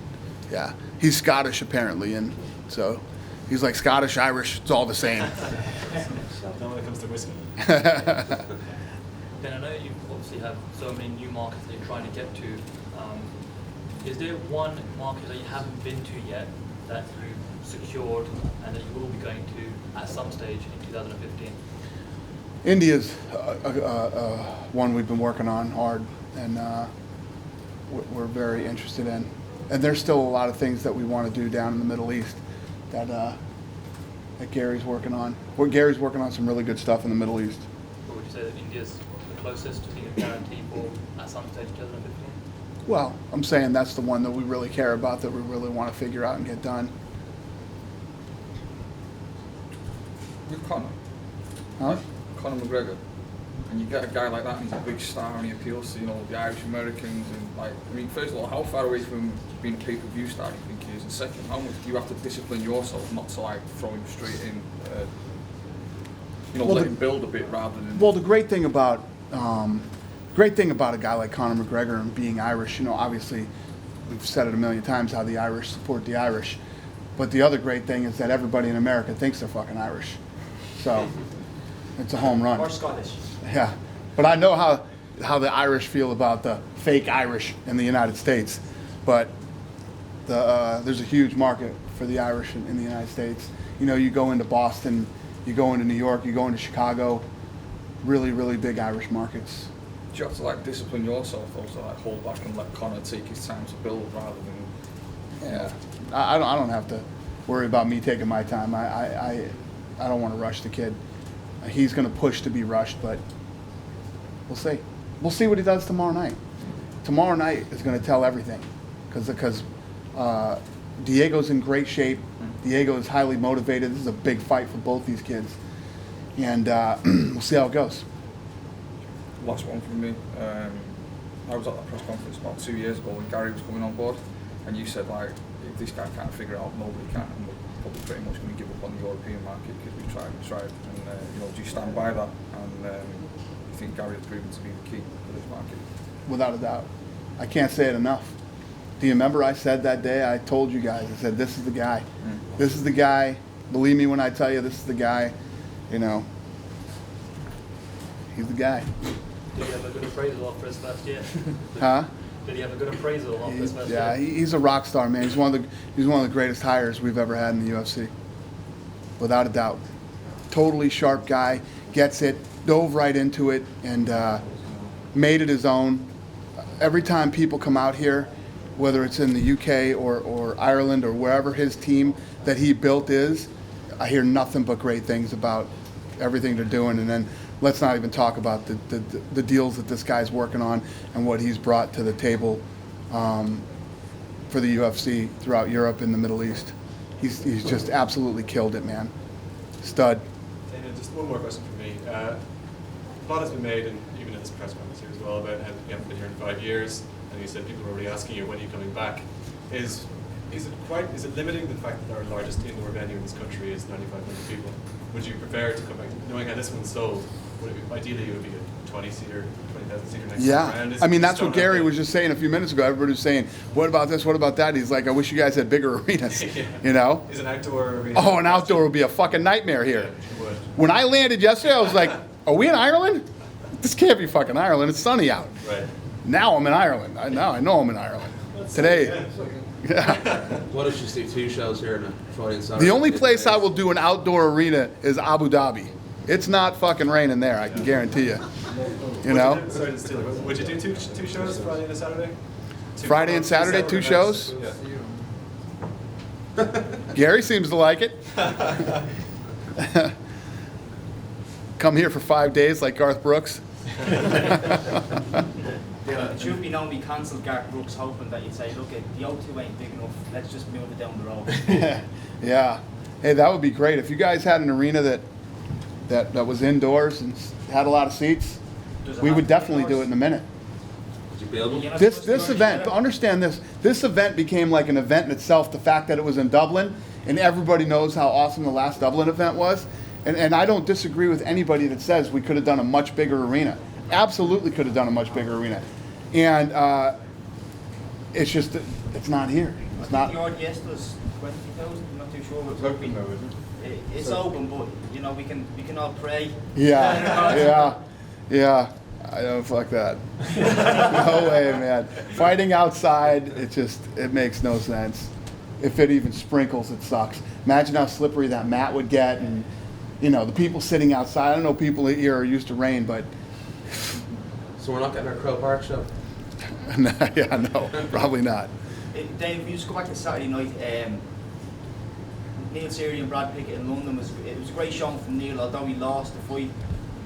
Yeah. He's Scottish, apparently, and so he's like Scottish, Irish, it's all the same. Not when it comes to whiskey. Then I know you obviously have so many new markets that you're trying to get to. Is there one market that you haven't been to yet that you secured and that you will be going to at some stage in 2015? India's one we've been working on hard, and we're very interested in. And there's still a lot of things that we want to do down in the Middle East that Gary's working on. Gary's working on some really good stuff in the Middle East. Or would you say that India's the closest to being a guarantee for at some stage in 2015? Well, I'm saying that's the one that we really care about, that we really want to figure out and get done. With Conor. Huh? Conor McGregor. And you get a guy like that and he's a big star and he appeals to, you know, the Irish Americans and like, I mean, first of all, how far away from being a pay-per-view star do you think he is? And second, how much do you have to discipline yourself not to like throw him straight in, let him build a bit rather than... Well, the great thing about a guy like Conor McGregor and being Irish, you know, obviously we've said it a million times how the Irish support the Irish, but the other great thing is that everybody in America thinks they're fucking Irish. So it's a home run. Or Scottish. Yeah, but I know how the Irish feel about the fake Irish in the United States, but there's a huge market for the Irish in the United States. You know, you go into Boston, you go into New York, you go into Chicago, really, really big Irish markets. Do you have to like discipline yourself also, like hold back and let Conor take his time to build rather than... Yeah, I don't have to worry about me taking my time. I don't want to rush the kid. He's going to push to be rushed, but we'll see. We'll see what he does tomorrow night. Tomorrow night is going to tell everything, because Diego's in great shape. Diego is highly motivated. This is a big fight for both these kids, and we'll see how it goes. Last one from me. I was at that press conference about 2 years ago when Gary was coming on board, and you said like, if this guy can't figure it out, nobody can, and we're probably pretty much going to give up on the European market because we've tried and tried. And do you stand by that? And you think Gary has proven to be the key for this market? Without a doubt. I can't say it enough. Do you remember I said that day, I told you guys, I said, this is the guy. This is the guy. Believe me when I tell you this is the guy. You know, he's the guy. Did he have a good appraisal after his first year? Huh? Did he have a good appraisal after his first year? Yeah, he's a rock star, man. He's one of the greatest hires we've ever had in the UFC. Without a doubt. Totally sharp guy, gets it, dove right into it, and made it his own. Every time people come out here, whether it's in the UK or Ireland or wherever his team that he built is, I hear nothing but great things about everything they're doing. And then let's not even talk about the deals that this guy's working on and what he's brought to the table for the UFC throughout Europe and the Middle East. He's just absolutely killed it, man. Stud. Dana, just one more question from me. A lot has been made, and even in this press conference here as well, about how you haven't been here in 5 years, and you said people were already asking you, when are you coming back? Is it limiting the fact that our largest indoor venue in this country is 9,500 people? Would you prefer to come back, knowing how this one's sold, ideally it would be a 20-seater, It's your next Yeah, round. I mean, that's what Gary was just saying a few minutes ago. Everybody was saying, what about this, what about that? He's like, I wish you guys had bigger arenas, you know? Is an outdoor arena? Oh, an outdoor would be a fucking nightmare here. When I landed yesterday, I was like, are we in Ireland? This can't be fucking Ireland. It's sunny out. Right. Now I'm in Ireland. Now I know I'm in Ireland. Today. Yeah. What if you just do 2 shows here on a Friday and Saturday? The only place I will do an outdoor arena is Abu Dhabi. It's not fucking raining there, I can guarantee you. You know? Would you do two shows, Friday and a Saturday? Friday and Saturday, 2 shows? Yeah. Gary seems to like it. Come here for 5 days like Garth Brooks. It should be known we cancelled Garth Brooks, hoping that you'd say, look, the O2 ain't big enough, let's just move it down the road. Yeah. Hey, that would be great. If you guys had an arena that was indoors and had a lot of seats, we would definitely do it in a minute. Would you be able to? This event, understand this event became like an event in itself, the fact that it was in Dublin, and everybody knows how awesome the last Dublin event was. And I don't disagree with anybody that says we could have done a much bigger arena. Absolutely could have done a much bigger arena. And it's just, it's not here. It's not. The yard yesterday was 20,000, I'm not too sure. It's open now, isn't it? It's open, but you know, we can all pray. Yeah. I don't fuck that. No way, man. Fighting outside, it makes no sense. If it even sprinkles, it sucks. Imagine how slippery that mat would get, and you know, the people sitting outside. I don't know people here are used to rain, but So we're not getting our Crow Park show? yeah, no, probably not. Dave, if you just go back to Saturday night, Neil Seary and Brad Pickett in London, it was a great showing from Neil, although he lost the fight.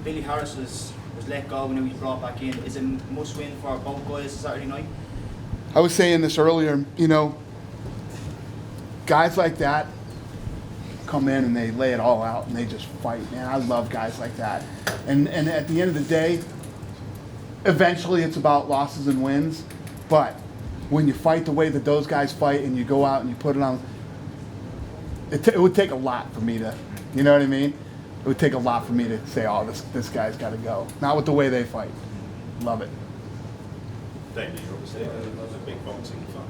Billy Harris was let go and he was brought back in. Is it a must win for both guys Saturday night? I was saying this earlier, you know, guys like that come in and they lay it all out and they just fight, man. I love guys like that. And at the end of the day, eventually it's about losses and wins, but when you fight the way that those guys fight and you go out and you put it on, it would take a lot for me to, you know what I mean? It would take a lot for me to say, oh, this guy's got to go. Not with the way they fight. Love it. Dana, you're obviously a big boxing fan.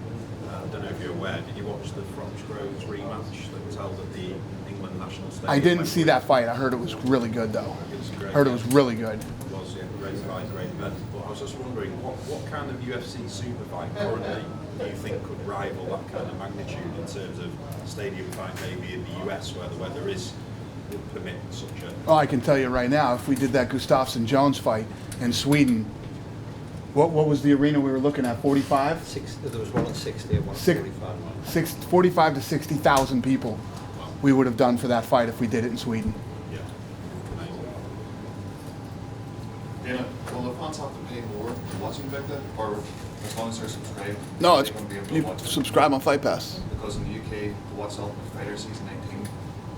I don't know if you're aware, did you watch the Froch Groves rematch that was held at the England National Stadium? I didn't see that fight. I heard it was really good, though. It was great. Heard it was really good. It was, yeah, great fight, great event. But I was just wondering, what kind of UFC super fight currently do you think could rival that kind of magnitude in terms of stadium fight maybe in the US where the weather would permit such a... Oh, I can tell you right now, if we did that Gustafsson-Jones fight in Sweden, what was the arena we were looking at, 45? There was one at 60 and one at 45. 45 to 60,000 people we would have done for that fight if we did it in Sweden. Yeah. Dana, will the fans have to pay more to watch Invicta, or as long as they're subscribed? No, they won't be able to you watch it? subscribe on Fight Pass. Because in the UK, to watch Ultimate Fighter Season 19,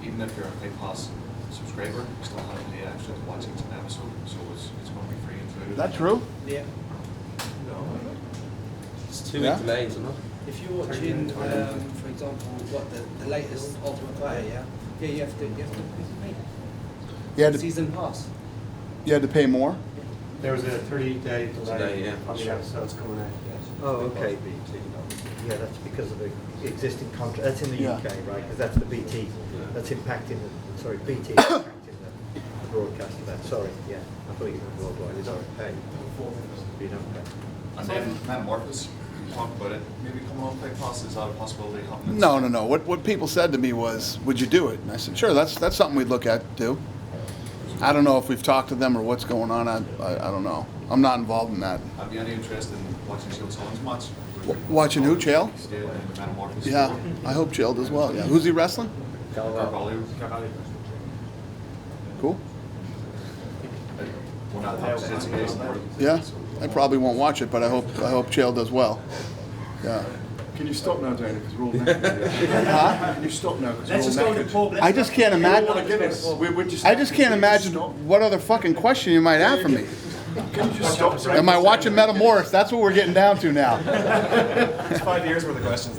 even if you're a Fight Pass subscriber, you still have to pay extra to watch each episode, so it's going to be free included. Is that true? Yeah. It's 2 week delay, isn't it? If you're watching, for example, what the latest Ultimate Fighter, you have to pay. You had to, Season pass. you had to pay more? There was a 30-day delay. Yeah. On the episodes coming out. Oh, okay. Yeah, that's because of the existing contract. That's in the UK, right? Because that's the BT. That's impacting the, sorry, BT is impacting the broadcast of that. Sorry, yeah. I thought you meant worldwide. You don't pay. You don't pay. And then Metamorphosis, you talked about it, maybe coming on Fight Pass, is that a possibility happening? No. What people said to me was, would you do it? And I said, sure, that's something we'd look at too. I don't know if we've talked to them or what's going on. I don't know. I'm not involved in that. Have you any interest in watching Chael Sonnen match? Watching who, Chael? Metamorphosis. Yeah, I hope Chael does well. Yeah, who's he wrestling? Carvalho. Cool. Yeah, I probably won't watch it, but I hope Chael does well. Yeah. Can you stop now, Dana? Because we're all naked. Can you stop now? Because we're all naked. I just can't imagine. I just can't imagine what other fucking question you might have for me. Can you just stop? Am I watching Metamorph? That's what we're getting down to now. It's 5 years worth of questions.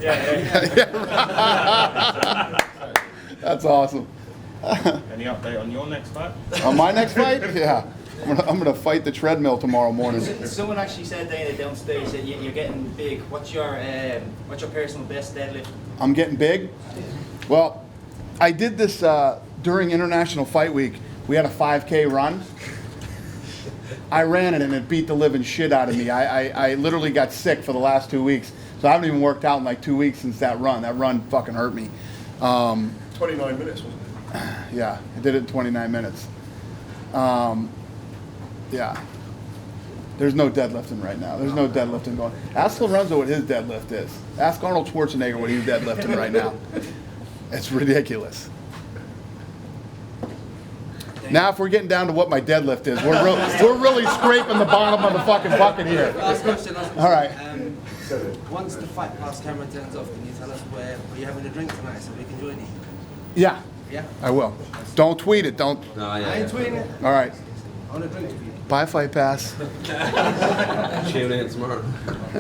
That's awesome. Any update on your next fight? On my next fight? Yeah. I'm gonna fight the treadmill tomorrow morning. Someone actually said downstairs that you're getting big. What's your personal best deadlift? I'm getting big. Well, I did this during International Fight Week. We had a 5K run. I ran it and it beat the living shit out of me. I literally got sick for the last 2 weeks. So I haven't even worked out in like 2 weeks since that run. That run fucking hurt me. 29 minutes, wasn't it? Yeah, I did it in 29 minutes. Yeah. There's no deadlifting right now. There's no deadlifting going. Ask Lorenzo what his deadlift is. Ask Arnold Schwarzenegger what he's deadlifting right now. It's ridiculous. Now, if we're getting down to what my deadlift is, we're really scraping the bottom of the fucking bucket here. Last question. All right. Once the Fight Pass camera turns off, can you tell us where you're having a drink tonight so we can join you? Yeah. Yeah? I will. Don't tweet it. Don't. I ain't tweeting it. All right. I want a drink with you. Bye, Fight Pass. Tune in tomorrow.